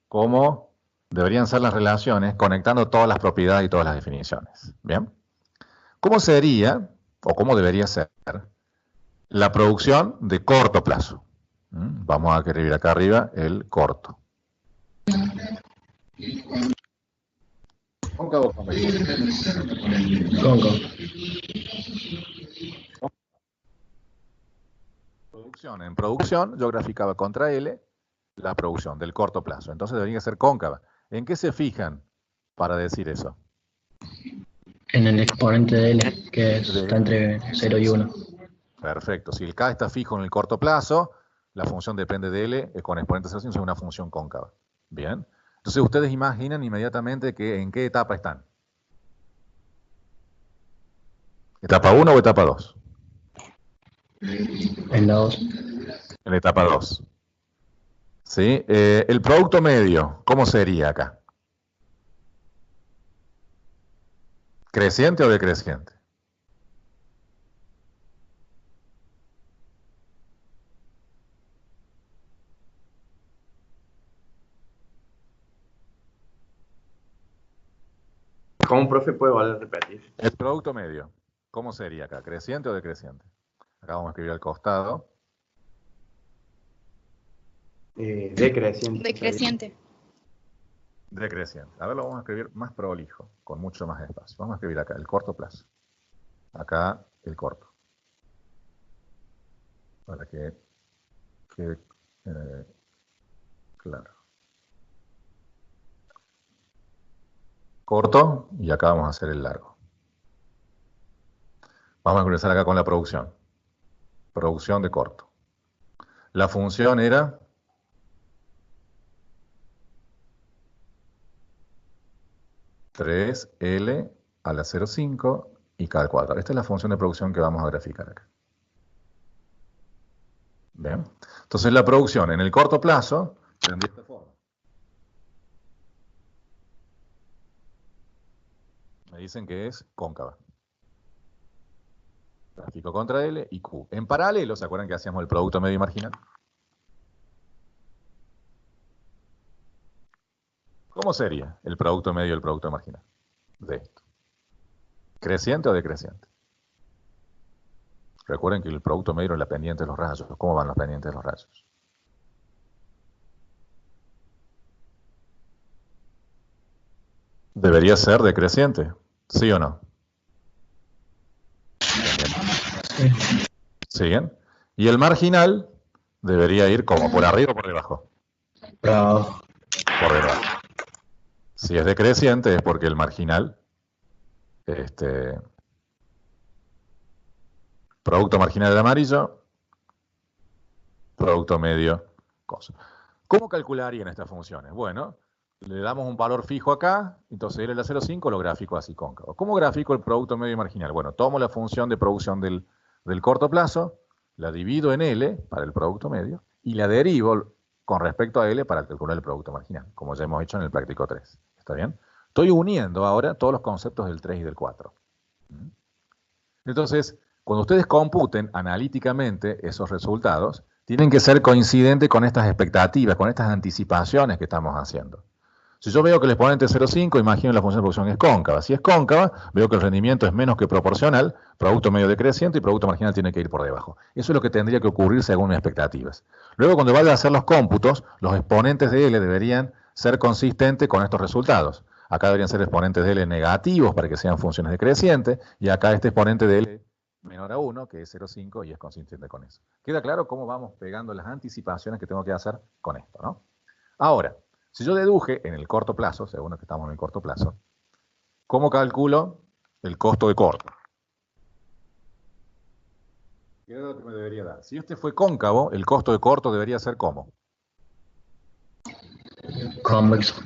cómo deberían ser las relaciones conectando todas las propiedades y todas las definiciones. ¿Bien? ¿Cómo sería, o cómo debería ser, la producción de corto plazo? Vamos a escribir acá arriba el corto. ¿Cóncavo o convexa? Cóncavo. En producción, yo graficaba contra L la producción del corto plazo. Entonces debería ser cóncava. ¿En qué se fijan para decir eso? En el exponente de L, que está entre 0 y 1. Perfecto. Si el K está fijo en el corto plazo, la función depende de L con exponente 0, es una función cóncava. Bien. Entonces ustedes imaginan inmediatamente que en qué etapa están. ¿Etapa 1 o etapa 2? En la 2. En la etapa 2. ¿Sí? El producto medio, ¿cómo sería acá? ¿Creciente o decreciente? ¿Cómo, profe, puede valer repetir? El producto medio, ¿cómo sería acá? ¿Creciente o decreciente? Acá vamos a escribir al costado. Decreciente. Decreciente. Decreciente. A ver, lo vamos a escribir más prolijo, con mucho más espacio. Vamos a escribir acá el corto plazo. Acá el corto. Para que quede claro. Corto, y acá vamos a hacer el largo. Vamos a comenzar acá con la producción. Producción de corto. La función era L a la 0,5 y K al cuadrado. Esta es la función de producción que vamos a graficar acá. Bien. Entonces la producción en el corto plazo tendría esta forma. Me dicen que es cóncava. Gráfico contra L y Q. En paralelo, ¿se acuerdan que hacíamos el producto medio y marginal? ¿Cómo sería el producto medio y el producto marginal de esto? ¿Creciente o decreciente? Recuerden que el producto medio es la pendiente de los rayos. ¿Cómo van los pendientes de los rayos? ¿Debería ser decreciente? ¿Sí o no? ¿Siguen? Y el marginal debería ir como por arriba o por debajo. Bravo. Por debajo. Si es decreciente es porque el marginal, producto marginal del amarillo, producto medio, cosa. ¿Cómo calcularían estas funciones? Bueno, le damos un valor fijo acá, entonces L a la 0,5 lo grafico así cóncavo. ¿Cómo grafico el producto medio y marginal? Bueno, tomo la función de producción del corto plazo, la divido en L para el producto medio y la derivo con respecto a L para calcular el producto marginal, como ya hemos hecho en el práctico 3. ¿Está bien? Estoy uniendo ahora todos los conceptos del 3 y del 4. Entonces, cuando ustedes computen analíticamente esos resultados, tienen que ser coincidentes con estas expectativas, con estas anticipaciones que estamos haciendo. Si yo veo que el exponente es 0,5, imagino la función de producción es cóncava. Si es cóncava, veo que el rendimiento es menos que proporcional, producto medio decreciente y producto marginal tiene que ir por debajo. Eso es lo que tendría que ocurrir según mis expectativas. Luego, cuando vaya a hacer los cómputos, los exponentes de L deberían ser consistentes con estos resultados. Acá deberían ser exponentes de L negativos para que sean funciones decrecientes, y acá este exponente de L menor a 1, que es 0,5, y es consistente con eso. ¿Queda claro cómo vamos pegando las anticipaciones que tengo que hacer con esto, ¿no? Ahora, si yo deduje en el corto plazo, según que estamos en el corto plazo, ¿cómo calculo el costo de corto? ¿Qué es lo que me debería dar? Si este fue cóncavo, el costo de corto debería ser ¿cómo? Convexo.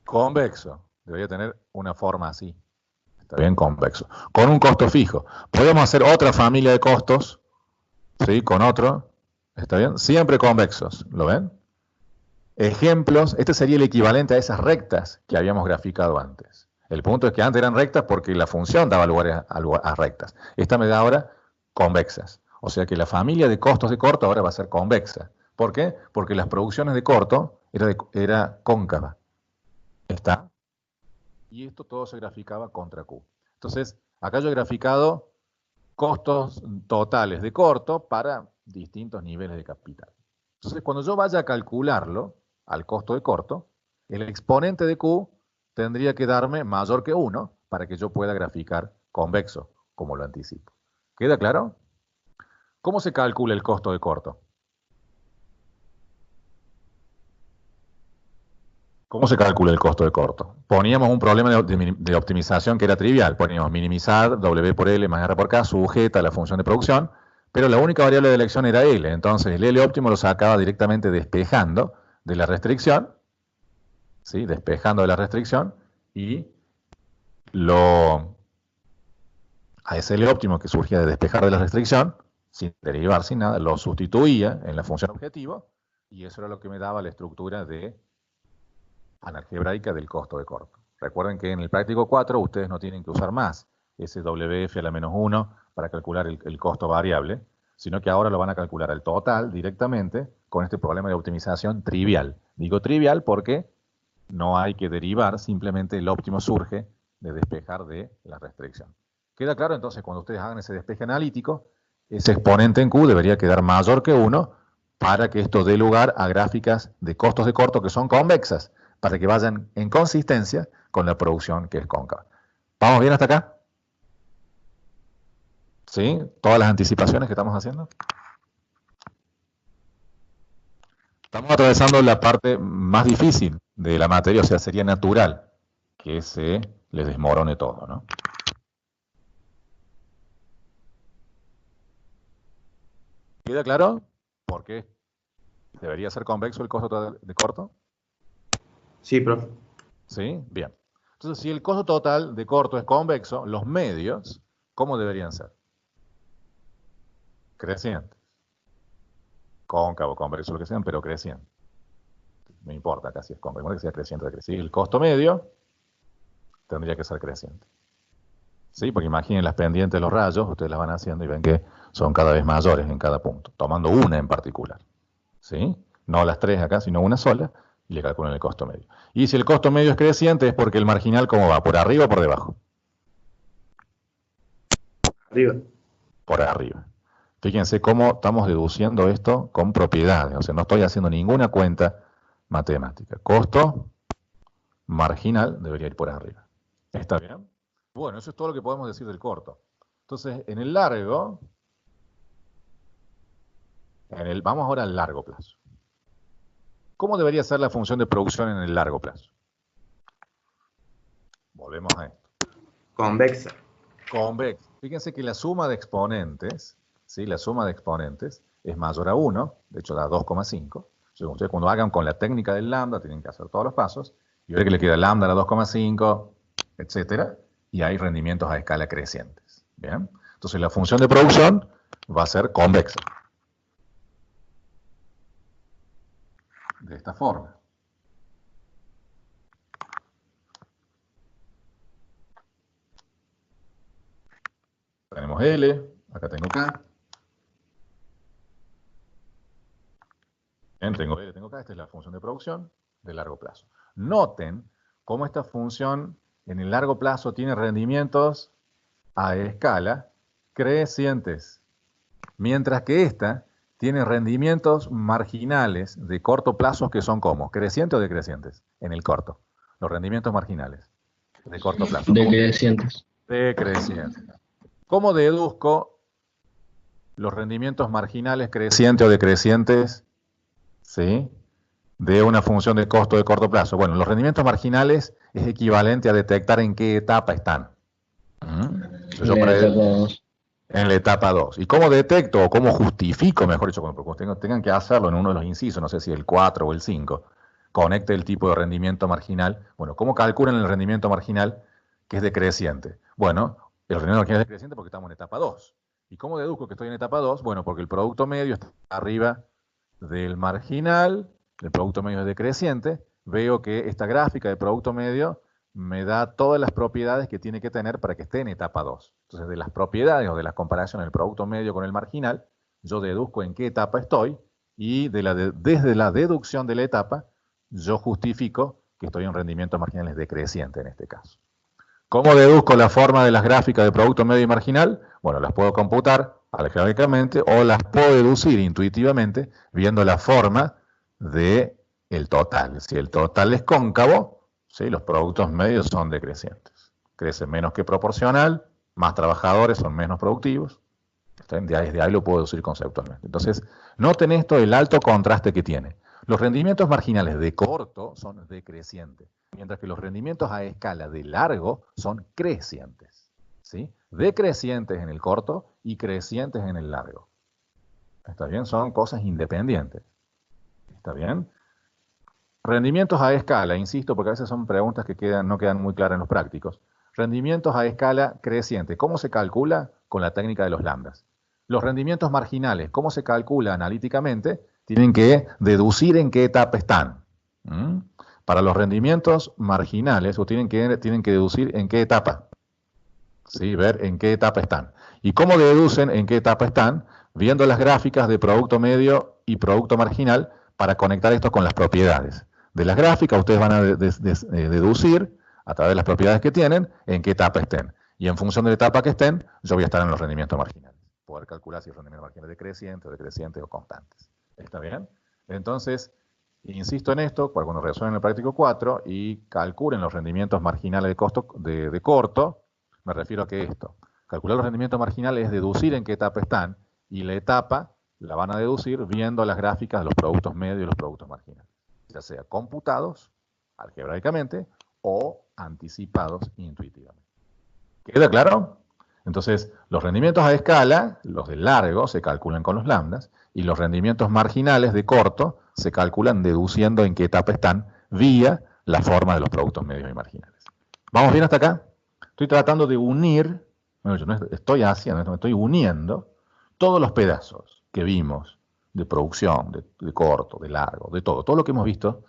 Convexo. Debería tener una forma así. Está bien, convexo. Con un costo fijo. Podemos hacer otra familia de costos, ¿sí? Con otro. ¿Está bien? Siempre convexos. ¿Lo ven? Ejemplos. Este sería el equivalente a esas rectas que habíamos graficado antes. El punto es que antes eran rectas porque la función daba lugar a rectas. Esta me da ahora convexas. O sea que la familia de costos de corto ahora va a ser convexa. ¿Por qué? Porque las producciones de corto era cóncava. ¿Está? Y esto todo se graficaba contra Q. Entonces, acá yo he graficado costos totales de corto para distintos niveles de capital. Entonces, cuando yo vaya a calcularlo al costo de corto, el exponente de Q tendría que darme mayor que 1 para que yo pueda graficar convexo, como lo anticipo. ¿Queda claro? ¿Cómo se calcula el costo de corto? ¿Cómo se calcula el costo de corto? Poníamos un problema de optimización que era trivial. Poníamos minimizar W por L más R por K sujeta a la función de producción, pero la única variable de elección era L. Entonces el L óptimo lo sacaba directamente despejando de la restricción, ¿sí? Despejando de la restricción, y a ese L óptimo que surgía de despejar de la restricción, sin derivar, sin nada, lo sustituía en la función objetivo, y eso era lo que me daba la estructura de analgebraica del costo de corto. Recuerden que en el práctico 4 ustedes no tienen que usar más ese WF a la menos 1 para calcular el costo variable, sino que ahora lo van a calcular al total directamente con este problema de optimización trivial. Digo trivial porque no hay que derivar, simplemente el óptimo surge de despejar de la restricción. ¿Queda claro? Entonces, cuando ustedes hagan ese despeje analítico, ese exponente en Q debería quedar mayor que 1 para que esto dé lugar a gráficas de costos de corto que son convexas, para que vayan en consistencia con la producción que es cóncava. ¿Vamos bien hasta acá? ¿Sí? ¿Todas las anticipaciones que estamos haciendo? Estamos atravesando la parte más difícil de la materia, o sea, sería natural que se les desmorone todo, ¿no? ¿Queda claro? ¿Por qué debería ser convexo el costo total de corto? Sí, profe. ¿Sí? Bien. Entonces, si el costo total de corto es convexo, los medios, ¿cómo deberían ser? Crecientes. Cóncavo, convexo, lo que sean, pero crecientes. No importa acá si es convexo, que sea creciente o decreciente. El costo medio tendría que ser creciente. ¿Sí? Porque imaginen las pendientes de los rayos, ustedes las van haciendo y ven que son cada vez mayores en cada punto, tomando una en particular. ¿Sí? No las tres acá, sino una sola, y le calculan el costo medio. Y si el costo medio es creciente, es porque el marginal, ¿cómo va? ¿Por arriba o por debajo? Arriba. Por arriba. Fíjense cómo estamos deduciendo esto con propiedades. O sea, no estoy haciendo ninguna cuenta matemática. Costo marginal debería ir por arriba. ¿Está bien? Bueno, eso es todo lo que podemos decir del corto. Entonces, en el largo, vamos ahora al largo plazo. ¿Cómo debería ser la función de producción en el largo plazo? Volvemos a esto. Convexa. Convexa. Fíjense que la suma de exponentes, ¿sí? La suma de exponentes es mayor a 1, de hecho da 2,5. Ustedes cuando hagan con la técnica del lambda, tienen que hacer todos los pasos, y ver que le queda lambda a la 2,5, etcétera, y hay rendimientos a escala crecientes. ¿Bien? Entonces la función de producción va a ser convexa. De esta forma. Tenemos L, acá tengo K. Bien, tengo L, tengo K, esta es la función de producción de largo plazo. Noten cómo esta función en el largo plazo tiene rendimientos a escala crecientes, mientras que esta tiene rendimientos marginales de corto plazo que son ¿cómo? ¿Crecientes o decrecientes? En el corto. Los rendimientos marginales de corto plazo. Decrecientes. Decrecientes. ¿Cómo deduzco los rendimientos marginales crecientes o decrecientes, ¿sí?, de una función de costo de corto plazo? Bueno, los rendimientos marginales es equivalente a detectar en qué etapa están. En la etapa 2. ¿Y cómo detecto o cómo justifico, mejor dicho, cuando tengan que hacerlo en uno de los incisos, no sé si el 4 o el 5, conecte el tipo de rendimiento marginal? Bueno, ¿cómo calculan el rendimiento marginal que es decreciente? Bueno, el rendimiento marginal es decreciente porque estamos en etapa 2. ¿Y cómo deduzco que estoy en etapa 2? Bueno, porque el producto medio está arriba del marginal, el producto medio es decreciente, veo que esta gráfica de producto medio me da todas las propiedades que tiene que tener para que esté en etapa 2. Entonces, de las propiedades o de las comparaciones del producto medio con el marginal, yo deduzco en qué etapa estoy y desde la deducción de la etapa, yo justifico que estoy en rendimientos marginales decrecientes en este caso. ¿Cómo deduzco la forma de las gráficas de producto medio y marginal? Bueno, las puedo computar algebraicamente o las puedo deducir intuitivamente viendo la forma del total. Si el total es cóncavo, ¿sí?, los productos medios son decrecientes. Crecen menos que proporcional, más trabajadores son menos productivos. Desde ahí lo puedo deducir conceptualmente. Entonces, noten esto, el alto contraste que tiene. Los rendimientos marginales de corto son decrecientes, mientras que los rendimientos a escala de largo son crecientes, ¿sí? Decrecientes en el corto y crecientes en el largo. ¿Está bien? Son cosas independientes. ¿Está bien? Rendimientos a escala, insisto, porque a veces son preguntas que no quedan muy claras en los prácticos. Rendimientos a escala creciente, ¿cómo se calcula? Con la técnica de los lambdas. Los rendimientos marginales, ¿cómo se calcula analíticamente? Tienen que deducir en qué etapa están. Para los rendimientos marginales, tienen que deducir en qué etapa. ¿Sí? Ver en qué etapa están. ¿Y cómo deducen en qué etapa están? Viendo las gráficas de producto medio y producto marginal para conectar esto con las propiedades. De las gráficas ustedes van a deducir, a través de las propiedades que tienen, en qué etapa estén. Y en función de la etapa que estén, yo voy a estar en los rendimientos marginales. Poder calcular si el rendimiento marginal es decreciente o constantes. ¿Está bien? Entonces, insisto en esto, cuando resuelven el práctico 4 y calculen los rendimientos marginales de costo de corto, me refiero a que esto, calcular los rendimientos marginales es deducir en qué etapa están, y la etapa la van a deducir viendo las gráficas de los productos medios y los productos marginales, ya sea computados algebraicamente o anticipados intuitivamente. ¿Queda claro? Entonces, los rendimientos a escala, los de largo, se calculan con los lambdas, y los rendimientos marginales de corto se calculan deduciendo en qué etapa están vía la forma de los productos medios y marginales. ¿Vamos bien hasta acá? Estoy tratando de unir, bueno, yo no estoy haciendo esto, me estoy uniendo todos los pedazos que vimos de producción, de corto, de largo, de todo lo que hemos visto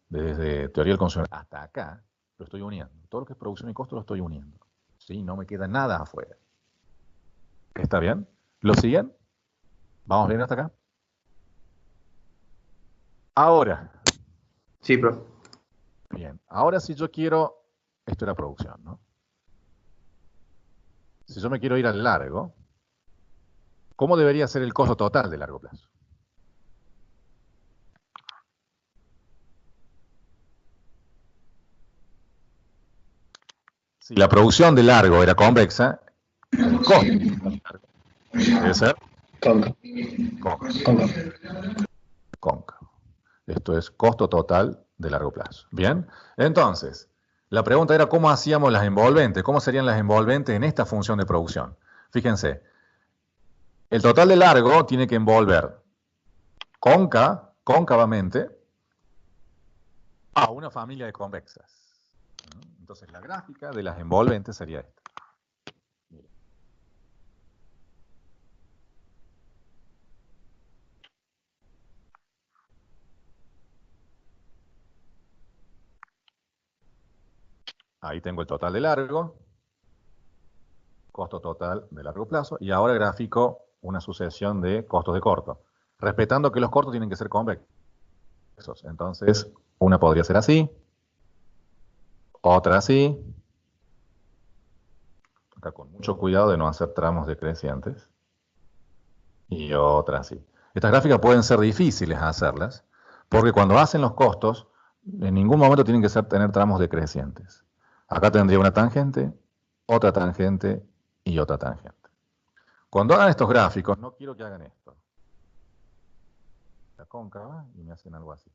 desde teoría del consumidor hasta acá, lo estoy uniendo. Todo lo que es producción y costo lo estoy uniendo. ¿Sí? No me queda nada afuera. ¿Está bien? ¿Lo siguen? ¿Vamos bien hasta acá? Ahora. Sí, profe. Bien. Ahora si yo quiero, esto era producción, ¿no? Si yo me quiero ir al largo, ¿cómo debería ser el costo total de largo plazo? Si la producción de largo era convexa, el costo debe ser cóncavo. Esto es costo total de largo plazo. Bien, entonces, la pregunta era cómo hacíamos las envolventes, cómo serían las envolventes en esta función de producción. Fíjense, el total de largo tiene que envolver cóncavamente a una familia de convexas. Entonces la gráfica de las envolventes sería esta. Ahí tengo el total de largo, costo total de largo plazo, y ahora grafico una sucesión de costos de corto, respetando que los cortos tienen que ser convexos. Entonces, una podría ser así, otra así, acá con mucho cuidado de no hacer tramos decrecientes, y otra así. Estas gráficas pueden ser difíciles hacerlas, porque cuando hacen los costos, en ningún momento tienen que tener tramos decrecientes. Acá tendría una tangente, otra tangente y otra tangente. Cuando hagan estos gráficos, no quiero que hagan esto. La cóncava y me hacen algo así.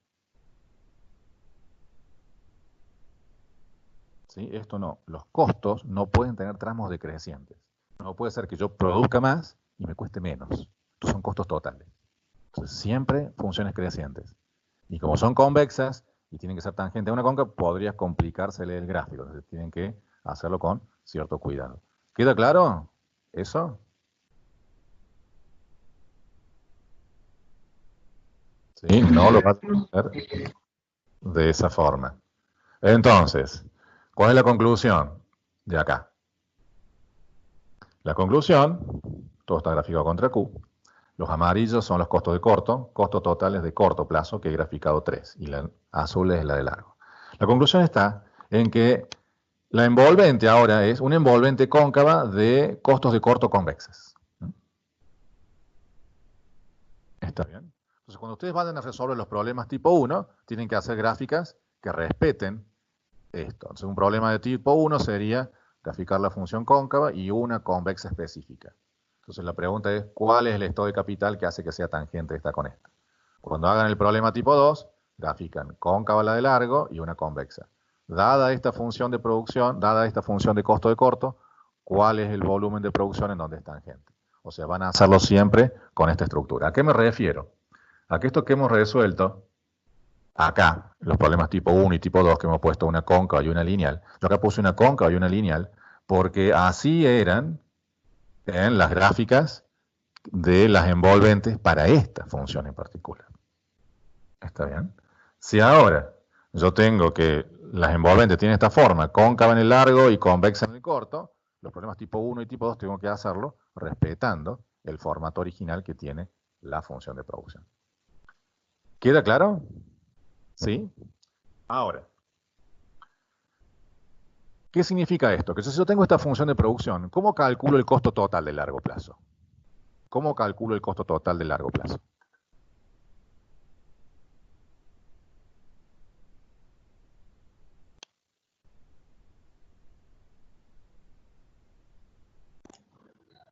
¿Sí? Esto no. Los costos no pueden tener tramos decrecientes. No puede ser que yo produzca más y me cueste menos. Estos son costos totales. Entonces, siempre funciones crecientes. Y como son convexas y tienen que ser tangente a una cóncava, podría complicársele el gráfico. Entonces, tienen que hacerlo con cierto cuidado. ¿Queda claro eso? Sí, no lo vas a hacer de esa forma. Entonces, ¿cuál es la conclusión de acá? La conclusión, todo está graficado contra Q. Los amarillos son los costos de corto, costos totales de corto plazo, que he graficado 3, y la azul es la de largo. La conclusión está en que la envolvente ahora es una envolvente cóncava de costos de corto convexas. ¿Está bien? Entonces, cuando ustedes vayan a resolver los problemas tipo 1, tienen que hacer gráficas que respeten esto. Entonces, un problema de tipo 1 sería graficar la función cóncava y una convexa específica. Entonces, la pregunta es, ¿cuál es el estado de capital que hace que sea tangente esta con esta? Cuando hagan el problema tipo 2, grafican cóncava la de largo y una convexa. Dada esta función de producción, dada esta función de costo de corto, ¿cuál es el volumen de producción en donde es tangente? O sea, van a hacerlo siempre con esta estructura. ¿A qué me refiero? A que esto que hemos resuelto acá, los problemas tipo 1 y tipo 2, que hemos puesto una cóncava y una lineal. Yo acá puse una cóncava y una lineal, porque así eran en las gráficas de las envolventes para esta función en particular. ¿Está bien? Si ahora yo tengo que las envolventes tienen esta forma, cóncava en el largo y convexa en el corto, los problemas tipo 1 y tipo 2 tengo que hacerlo respetando el formato original que tiene la función de producción. ¿Queda claro? ¿Sí? Ahora, ¿qué significa esto? Que si yo tengo esta función de producción, ¿cómo calculo el costo total de largo plazo? ¿Cómo calculo el costo total de largo plazo?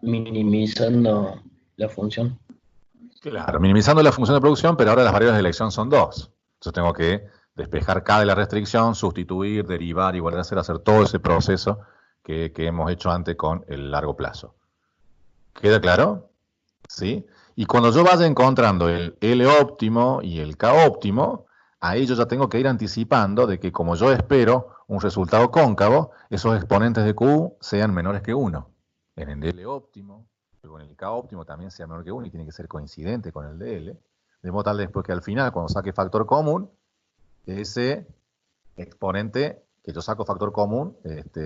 Minimizando la función. Claro, minimizando la función de producción, pero ahora las variables de elección son dos. Entonces tengo que despejar cada de la restricción, sustituir, derivar y volver a hacer todo ese proceso que hemos hecho antes con el largo plazo. ¿Queda claro? ¿Sí? Y cuando yo vaya encontrando el L óptimo y el K óptimo, ahí yo ya tengo que ir anticipando de que como yo espero un resultado cóncavo, esos exponentes de Q sean menores que 1. En el L óptimo, luego en el K óptimo también sea menor que 1 y tiene que ser coincidente con el DL, de modo tal después que al final, cuando saque factor común, ese exponente que yo saco factor común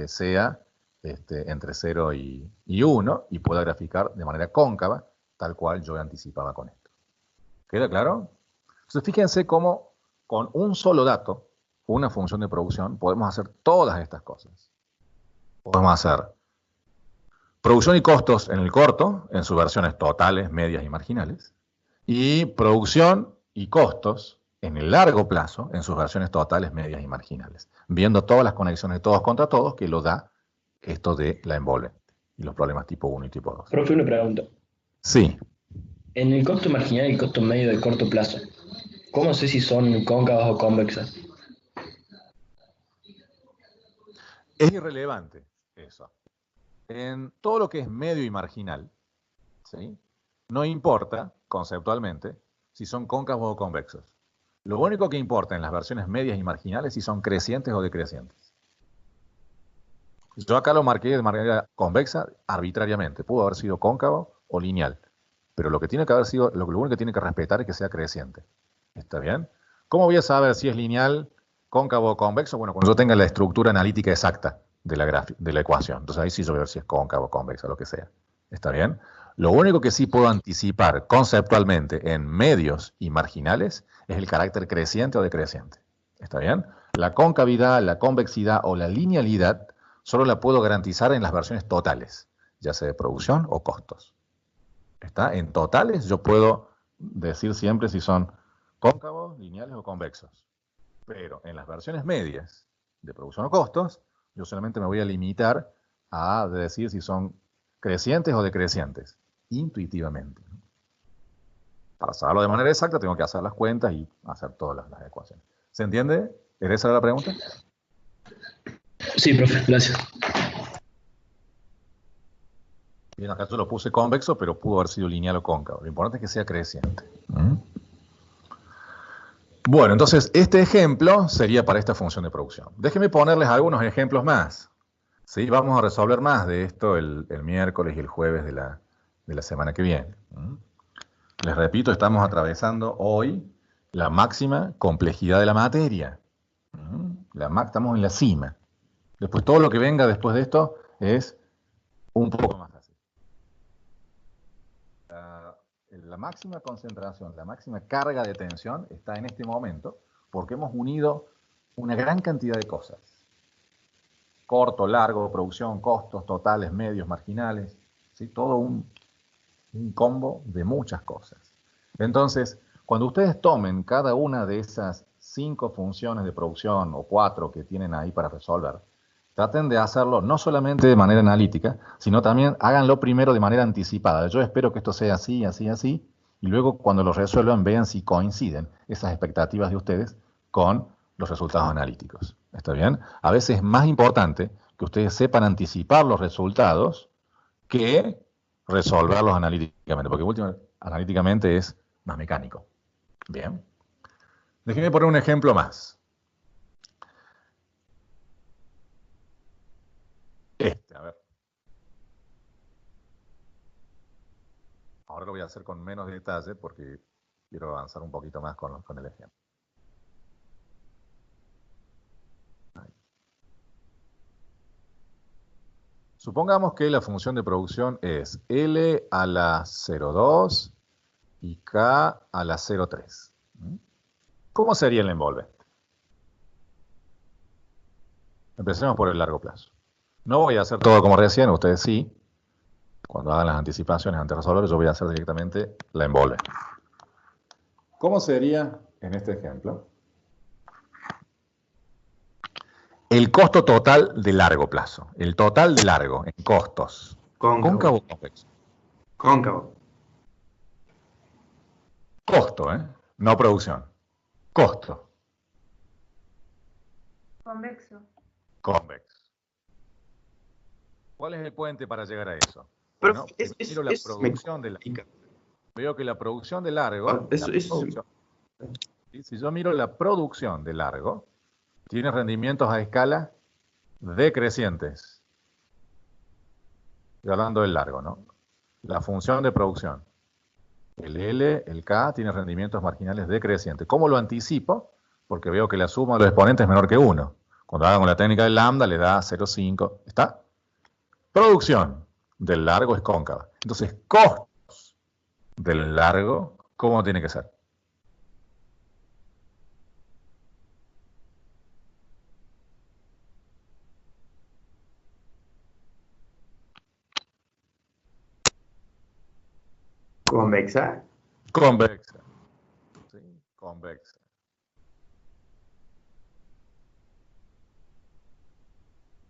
sea entre 0 y 1 y pueda graficar de manera cóncava, tal cual yo anticipaba con esto. ¿Queda claro? Entonces fíjense cómo con un solo dato, una función de producción, podemos hacer todas estas cosas. Podemos hacer producción y costos en el corto, en sus versiones totales, medias y marginales, y producción y costos en el largo plazo, en sus versiones totales, medias y marginales, viendo todas las conexiones de todos contra todos que lo da esto de la envolvente y los problemas tipo 1 y tipo 2. Profe, una pregunta. Sí, En el costo marginal y costo medio de corto plazo, ¿cómo sé si son cóncavas o convexas? es irrelevante eso. En todo lo que es medio y marginal, ¿sí? No importa, conceptualmente, si son cóncavos o convexos. Lo único que importa en las versiones medias y marginales es si son crecientes o decrecientes. Yo acá lo marqué de manera convexa arbitrariamente. Pudo haber sido cóncavo o lineal. Pero lo que tiene que haber sido, lo único que tiene que respetar es que sea creciente. ¿Está bien? ¿Cómo voy a saber si es lineal, cóncavo o convexo? Bueno, cuando yo tenga la estructura analítica exacta de la ecuación. Entonces ahí sí yo voy a ver si es cóncavo, convexo, lo que sea. ¿Está bien? Lo único que sí puedo anticipar conceptualmente en medios y marginales es el carácter creciente o decreciente. ¿Está bien? La concavidad, la convexidad o la linealidad solo la puedo garantizar en las versiones totales, ya sea de producción o costos. ¿Está? En totales yo puedo decir siempre si son cóncavos, lineales o convexos. Pero en las versiones medias de producción o costos, yo solamente me voy a limitar a decir si son crecientes o decrecientes, intuitivamente. Para saberlo de manera exacta tengo que hacer las cuentas y hacer todas las ecuaciones. ¿Se entiende? ¿Era esa la pregunta? Sí, profe, gracias. Bien, acá yo lo puse convexo, pero pudo haber sido lineal o cóncavo. Lo importante es que sea creciente. Bueno, entonces este ejemplo sería para esta función de producción. Déjenme ponerles algunos ejemplos más. ¿Sí? Vamos a resolver más de esto el miércoles y el jueves de la semana que viene. Les repito, estamos atravesando hoy la máxima complejidad de la materia. Estamos en la cima. Después todo lo que venga después de esto es un poco más fácil. La máxima concentración, la máxima carga de tensión está en este momento porque hemos unido una gran cantidad de cosas. Corto, largo, producción, costos, totales, medios, marginales, ¿sí? Todo un combo de muchas cosas. Entonces, cuando ustedes tomen cada una de esas 5 funciones de producción o 4 que tienen ahí para resolver, traten de hacerlo no solamente de manera analítica, sino también háganlo primero de manera anticipada. Yo espero que esto sea así, así, así, y luego cuando lo resuelvan vean si coinciden esas expectativas de ustedes con los resultados analíticos. ¿Está bien? A veces es más importante que ustedes sepan anticipar los resultados que resolverlos analíticamente, porque analíticamente es más mecánico. Bien. Déjenme poner un ejemplo más. A ver. Ahora lo voy a hacer con menos detalle porque quiero avanzar un poquito más con el ejemplo. Supongamos que la función de producción es L a la 0,2 y K a la 0,3. ¿Cómo sería el envolvente? Empecemos por el largo plazo. No voy a hacer todo como recién, ustedes sí. Cuando hagan las anticipaciones antes de resolver, yo voy a hacer directamente la envolvente. ¿Cómo sería en este ejemplo? El costo total de largo plazo. El total de largo en costos. ¿Cóncavo o convexo? Cóncavo. Costo, ¿eh? No producción. Costo. Convexo. Convexo. ¿Cuál es el puente para llegar a eso? Pero Bueno, miro la producción de largo. Veo que la producción de largo, si yo miro la producción de largo, tiene rendimientos a escala decrecientes. Estoy hablando del largo, ¿no? La función de producción. El L, el K, tiene rendimientos marginales decrecientes. ¿Cómo lo anticipo? Porque veo que la suma de los exponentes es menor que 1. Cuando hagan la técnica del lambda, le da 0,5. ¿Está? Producción del largo es cóncava. Entonces, costos del largo, ¿cómo tiene que ser? Convexa. Convexa. ¿Sí? Convexa.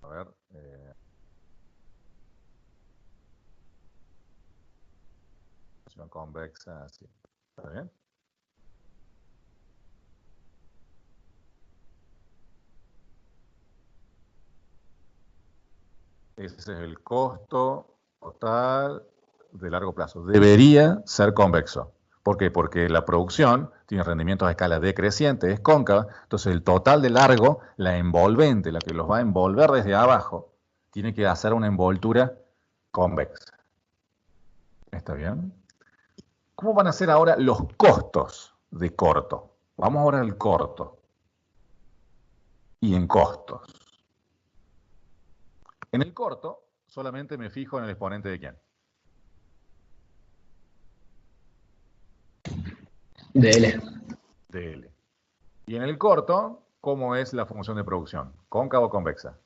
A ver. Convexa, sí. ¿Está bien? Ese es el costo total de largo plazo. Debería ser convexo. ¿Por qué? Porque la producción tiene rendimientos a escala decreciente, es cóncava, entonces el total de largo, la envolvente, la que los va a envolver desde abajo, tiene que hacer una envoltura convexa. ¿Está bien? ¿Cómo van a ser ahora los costos de corto? Vamos ahora al corto. Y en costos. En el corto, solamente me fijo en el exponente de quién. De L. De L. Y en el corto, ¿cómo es la función de producción? ¿Cóncava o convexa?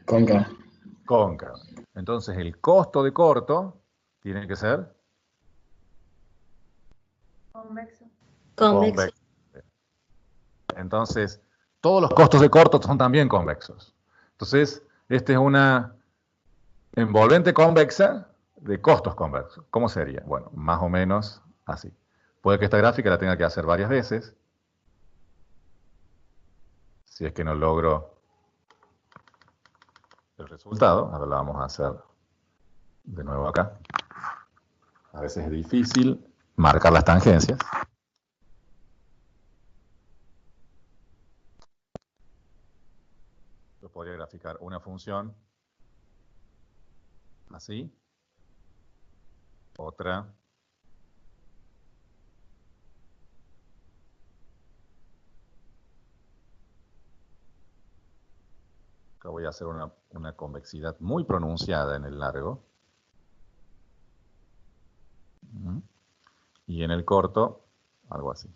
Cóncava. Cóncava. Entonces, el costo de corto tiene que ser Convexo. convexo. Entonces, todos los costos de corto son también convexos. Entonces, esta es una envolvente convexa de costos convexos. ¿Cómo sería? Bueno, más o menos así. Puede que esta gráfica la tenga que hacer varias veces. Si es que no logro el resultado, ahora la vamos a hacer de nuevo acá. A veces es difícil marcar las tangencias. Yo podría graficar una función así, otra acá voy a hacer una convexidad muy pronunciada en el largo. Y en el corto, algo así.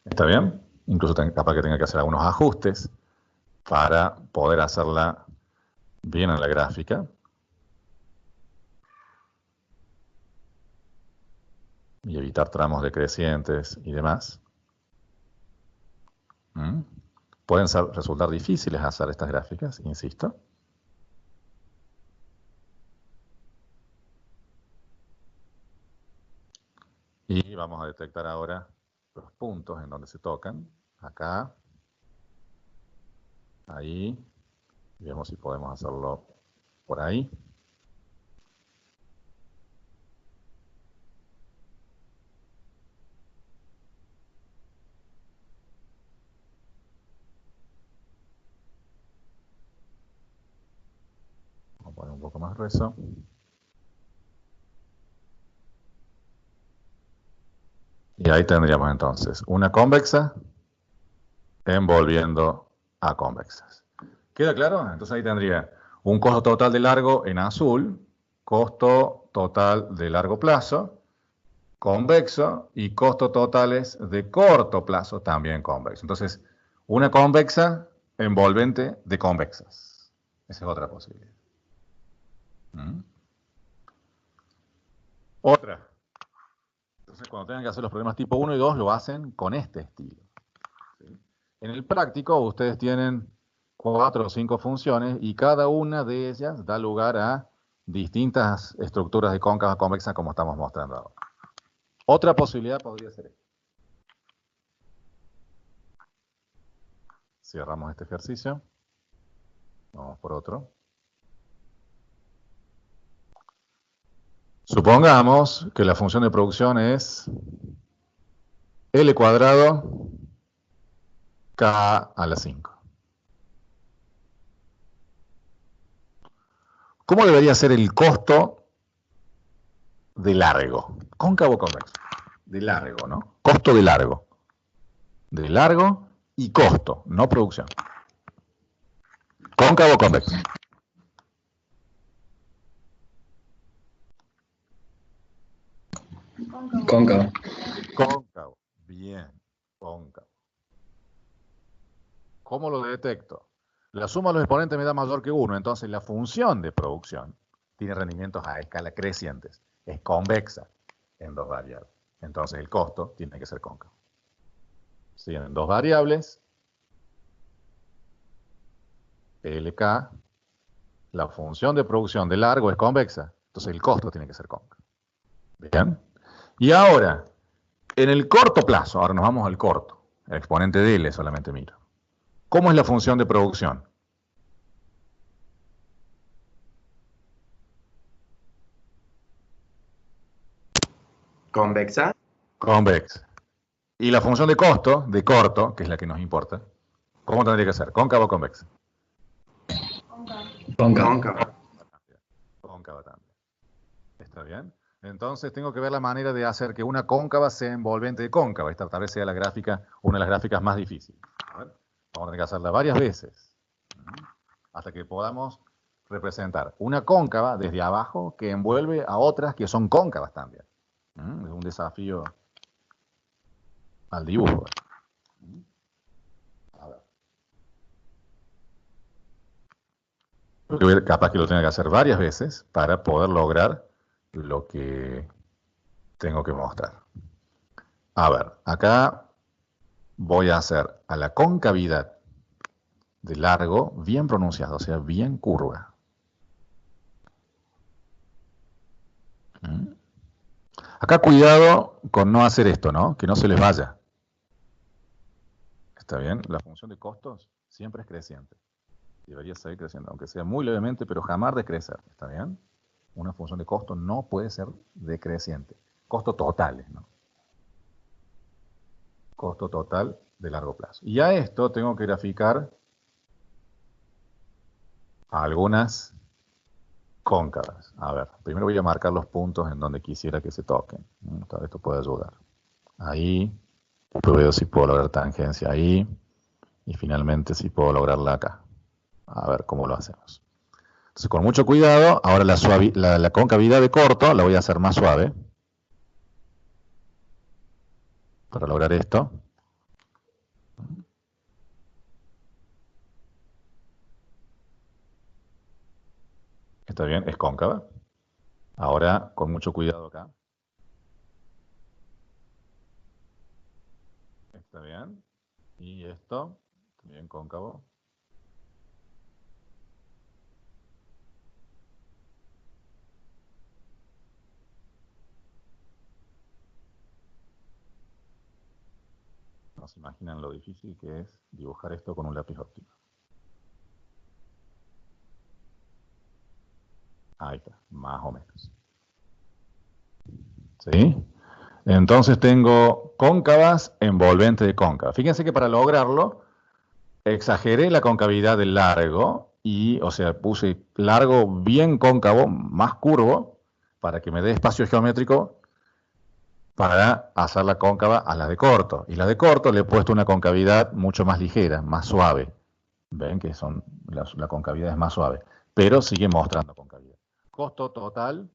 ¿Está bien? Incluso capaz que tenga que hacer algunos ajustes para poder hacerla bien en la gráfica. Y evitar tramos decrecientes y demás. Pueden resultar difíciles hacer estas gráficas, insisto. Y vamos a detectar ahora los puntos en donde se tocan. Acá. Ahí. Y vemos si podemos hacerlo por ahí. Vamos a poner un poco más grueso. Y ahí tendríamos entonces una convexa envolviendo a convexas. ¿Queda claro? Entonces ahí tendría un costo total de largo en azul, costo total de largo plazo, convexo, y costos totales de corto plazo también convexo. Entonces, una convexa envolvente de convexas. Esa es otra posibilidad. Otra. Entonces, cuando tengan que hacer los problemas tipo 1 y 2, lo hacen con este estilo. ¿Sí? En el práctico, ustedes tienen 4 o 5 funciones y cada una de ellas da lugar a distintas estructuras de cóncava convexa como estamos mostrando ahora. Otra posibilidad podría ser esta. Cerramos este ejercicio. Vamos por otro. Supongamos que la función de producción es L cuadrado K a la 5. ¿Cómo debería ser el costo de largo? Cóncavo o convexo. De largo, ¿no? Costo de largo. De largo y costo, no producción. Cóncavo o convexo. Cóncavo. Cóncavo. Bien, cóncavo. ¿Cómo lo detecto? La suma de los exponentes me da mayor que 1, entonces la función de producción tiene rendimientos a escala crecientes. Es convexa en 2 variables. Entonces el costo tiene que ser cóncavo. Si en 2 variables, LK, la función de producción de largo es convexa, entonces el costo tiene que ser cóncavo. Bien. Y ahora, en el corto plazo, ahora nos vamos al corto, el exponente de L solamente miro. ¿Cómo es la función de producción? Convexa. Convexa. Y la función de costo, de corto, que es la que nos importa, ¿cómo tendría que ser? ¿Cóncava o convexa? Cóncavo. Cóncava. Cóncava también. ¿Está bien? Entonces tengo que ver la manera de hacer que una cóncava sea envolvente de cóncava. Esta tal vez sea la gráfica, una de las gráficas más difíciles. A ver, vamos a tener que hacerla varias veces hasta que podamos representar una cóncava desde abajo que envuelve a otras que son cóncavas también. Es un desafío al dibujo. A ver. Capaz que lo tenga que hacer varias veces para poder lograr lo que tengo que mostrar. A ver, acá voy a hacer a la concavidad de largo bien pronunciada, o sea, bien curva. Acá cuidado con no hacer esto, ¿no? Que no se les vaya. ¿Está bien? La función de costos siempre es creciente. Debería seguir creciendo, aunque sea muy levemente, pero jamás decrecer. ¿Está bien? Una función de costo no puede ser decreciente. Costos totales, ¿no? Costo total de largo plazo. Y a esto tengo que graficar algunas cóncavas. A ver, primero voy a marcar los puntos en donde quisiera que se toquen. Esto puede ayudar. Ahí, después veo si puedo lograr tangencia ahí, y finalmente si puedo lograrla acá. A ver cómo lo hacemos. Entonces, con mucho cuidado, ahora la concavidad de corto la voy a hacer más suave. Para lograr esto. Está bien, es cóncava. Ahora, con mucho cuidado acá. Está bien. Y esto, también cóncavo. No se imaginan lo difícil que es dibujar esto con un lápiz óptico. Ahí está, más o menos. ¿Sí? Entonces tengo cóncavas envolventes de cóncava. Fíjense que para lograrlo, exageré la concavidad del largo y, o sea, puse largo bien cóncavo, más curvo, para que me dé espacio geométrico para hacerla cóncava a la de corto. Y la de corto le he puesto una concavidad mucho más ligera, más suave. Ven que la concavidad es más suave, pero sigue mostrando concavidad. Costo total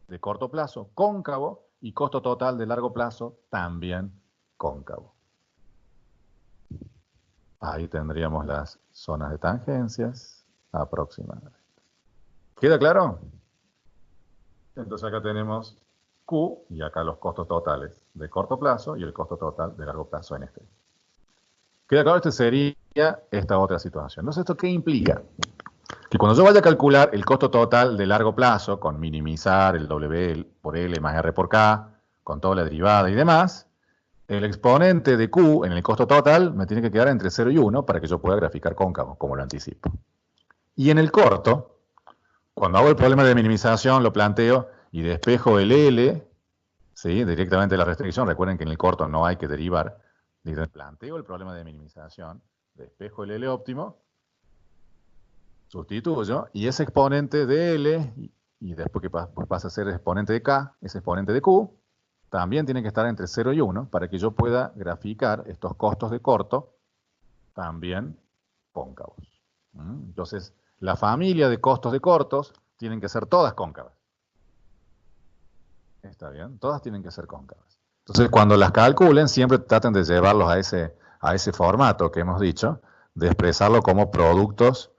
de corto plazo, cóncavo, y costo total de largo plazo, también cóncavo. Ahí tendríamos las zonas de tangencias aproximadamente. ¿Queda claro? Entonces acá tenemos Q y acá los costos totales de corto plazo y el costo total de largo plazo en este. ¿Queda claro? Este sería esta otra situación. Entonces, ¿esto qué implica? Que cuando yo vaya a calcular el costo total de largo plazo, con minimizar el W por L más R por K, con toda la derivada y demás, el exponente de Q en el costo total me tiene que quedar entre 0 y 1 para que yo pueda graficar cóncavo, como lo anticipo. Y en el corto, cuando hago el problema de minimización, lo planteo y despejo el L, ¿sí? Directamente de la restricción. Recuerden que en el corto no hay que derivar. Planteo el problema de minimización, despejo el L óptimo, sustituyo, y ese exponente de L, y después que pasa a ser exponente de K, ese exponente de Q, también tiene que estar entre 0 y 1 para que yo pueda graficar estos costos de corto también cóncavos. Entonces, la familia de costos de cortos tienen que ser todas cóncavas. ¿Está bien? Todas tienen que ser cóncavas. Entonces, cuando las calculen, siempre traten de llevarlos a ese formato que hemos dicho, de expresarlo como productos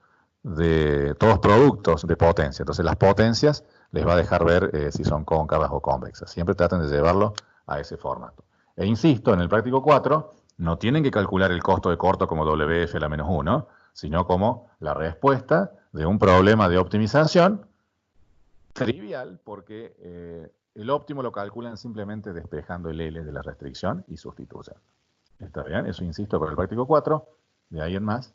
todos productos de potencia. Entonces, las potencias les va a dejar ver si son cóncavas o convexas. Siempre traten de llevarlo a ese formato. E insisto, en el práctico 4, no tienen que calcular el costo de corto como WF a la menos 1, sino como la respuesta de un problema de optimización trivial, porque el óptimo lo calculan simplemente despejando el L de la restricción y sustituyen. ¿Está bien? Eso insisto para el práctico 4. De ahí en más,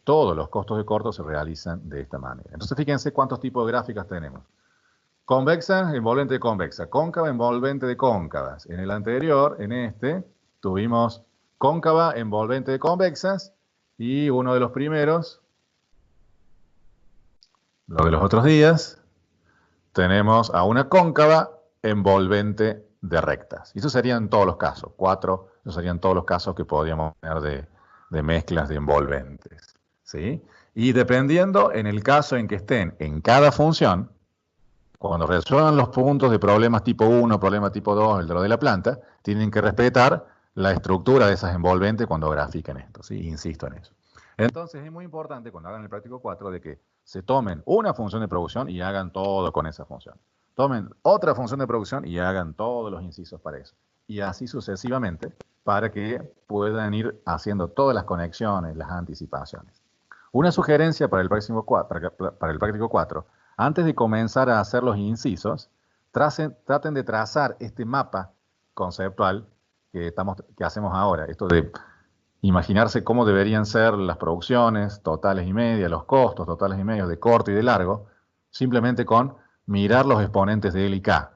todos los costos de corto se realizan de esta manera. Entonces, fíjense cuántos tipos de gráficas tenemos. Convexa, envolvente de convexa. Cóncava, envolvente de cóncavas. En el anterior, en este, tuvimos cóncava, envolvente de convexas. Y uno de los primeros, lo de los otros días, tenemos a una cóncava envolvente de rectas. Y eso serían todos los casos. 4, esos serían todos los casos que podríamos tener de mezclas de envolventes. ¿Sí? Y dependiendo en el caso en que estén en cada función, cuando resuelvan los puntos de problemas tipo 1, problema tipo 2, el de lo de la planta, tienen que respetar la estructura de esas envolventes cuando grafiquen esto. ¿Sí? Insisto en eso. Entonces es muy importante cuando hagan el práctico 4 de que se tomen una función de producción y hagan todo con esa función. Tomen otra función de producción y hagan todos los incisos para eso. Y así sucesivamente para que puedan ir haciendo todas las conexiones, las anticipaciones. Una sugerencia para el práctico 4, antes de comenzar a hacer los incisos, traten de trazar este mapa conceptual que hacemos ahora. Esto de imaginarse cómo deberían ser las producciones totales y medias, los costos totales y medios de corto y de largo, simplemente con mirar los exponentes de L y K.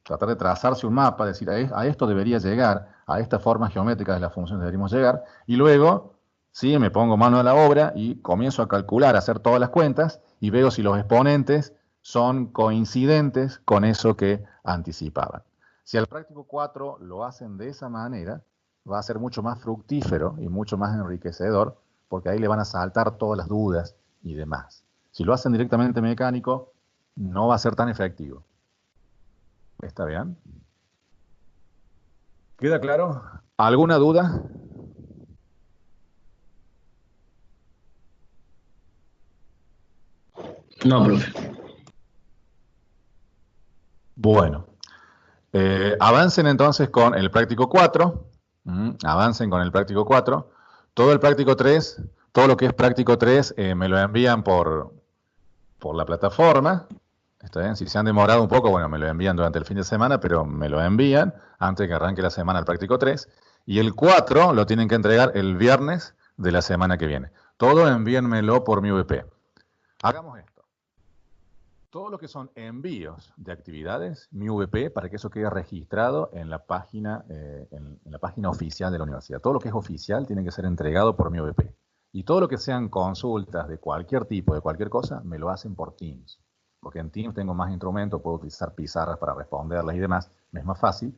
Tratar de trazarse un mapa, decir, a esto debería llegar, a esta forma geométrica de las funciones deberíamos llegar, y luego, sí, me pongo mano a la obra y comienzo a calcular, a hacer todas las cuentas, y veo si los exponentes son coincidentes con eso que anticipaban. Si al práctico 4 lo hacen de esa manera, va a ser mucho más fructífero y mucho más enriquecedor, porque ahí le van a saltar todas las dudas y demás. Si lo hacen directamente mecánico, no va a ser tan efectivo. ¿Está bien? ¿Queda claro? ¿Alguna duda? No, profe. Bueno. Avancen entonces con el práctico 4. Avancen con el práctico 4. Todo el práctico 3, todo lo que es práctico 3, me lo envían por la plataforma. ¿Está bien? Si se han demorado un poco, bueno, me lo envían durante el fin de semana, pero me lo envían antes de que arranque la semana el práctico 3. Y el 4 lo tienen que entregar el viernes de la semana que viene. Todo envíenmelo por mi VP. Hagamos esto. Todo lo que son envíos de actividades, mi VP, para que eso quede registrado en la página, en la página oficial de la universidad. Todo lo que es oficial tiene que ser entregado por mi VP. Y todo lo que sean consultas de cualquier tipo, de cualquier cosa, me lo hacen por Teams. Porque en Teams tengo más instrumentos, puedo utilizar pizarras para responderlas y demás, me es más fácil.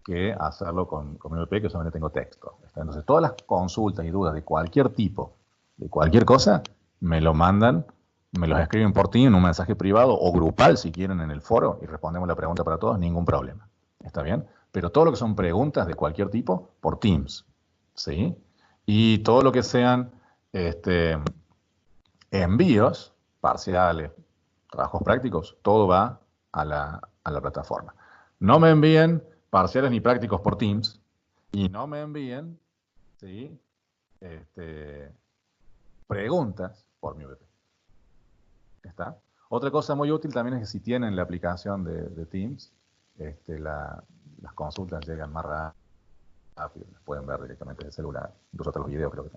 que hacerlo con mi VP, que solamente tengo texto. Entonces, todas las consultas y dudas de cualquier tipo, de cualquier cosa, me lo mandan, me los escriben por ti en un mensaje privado o grupal, si quieren, en el foro, y respondemos la pregunta para todos, ningún problema. ¿Está bien? Pero todo lo que son preguntas de cualquier tipo, por Teams. ¿Sí? Y todo lo que sean envíos parciales, trabajos prácticos, todo va a la plataforma. No me envíen parciales ni prácticos por Teams y no me envíen, ¿sí? Preguntas por mi VP. ¿Está? Otra cosa muy útil también es que si tienen la aplicación de Teams, las consultas llegan más rápido, las pueden ver directamente desde el celular, incluso hasta los videos creo que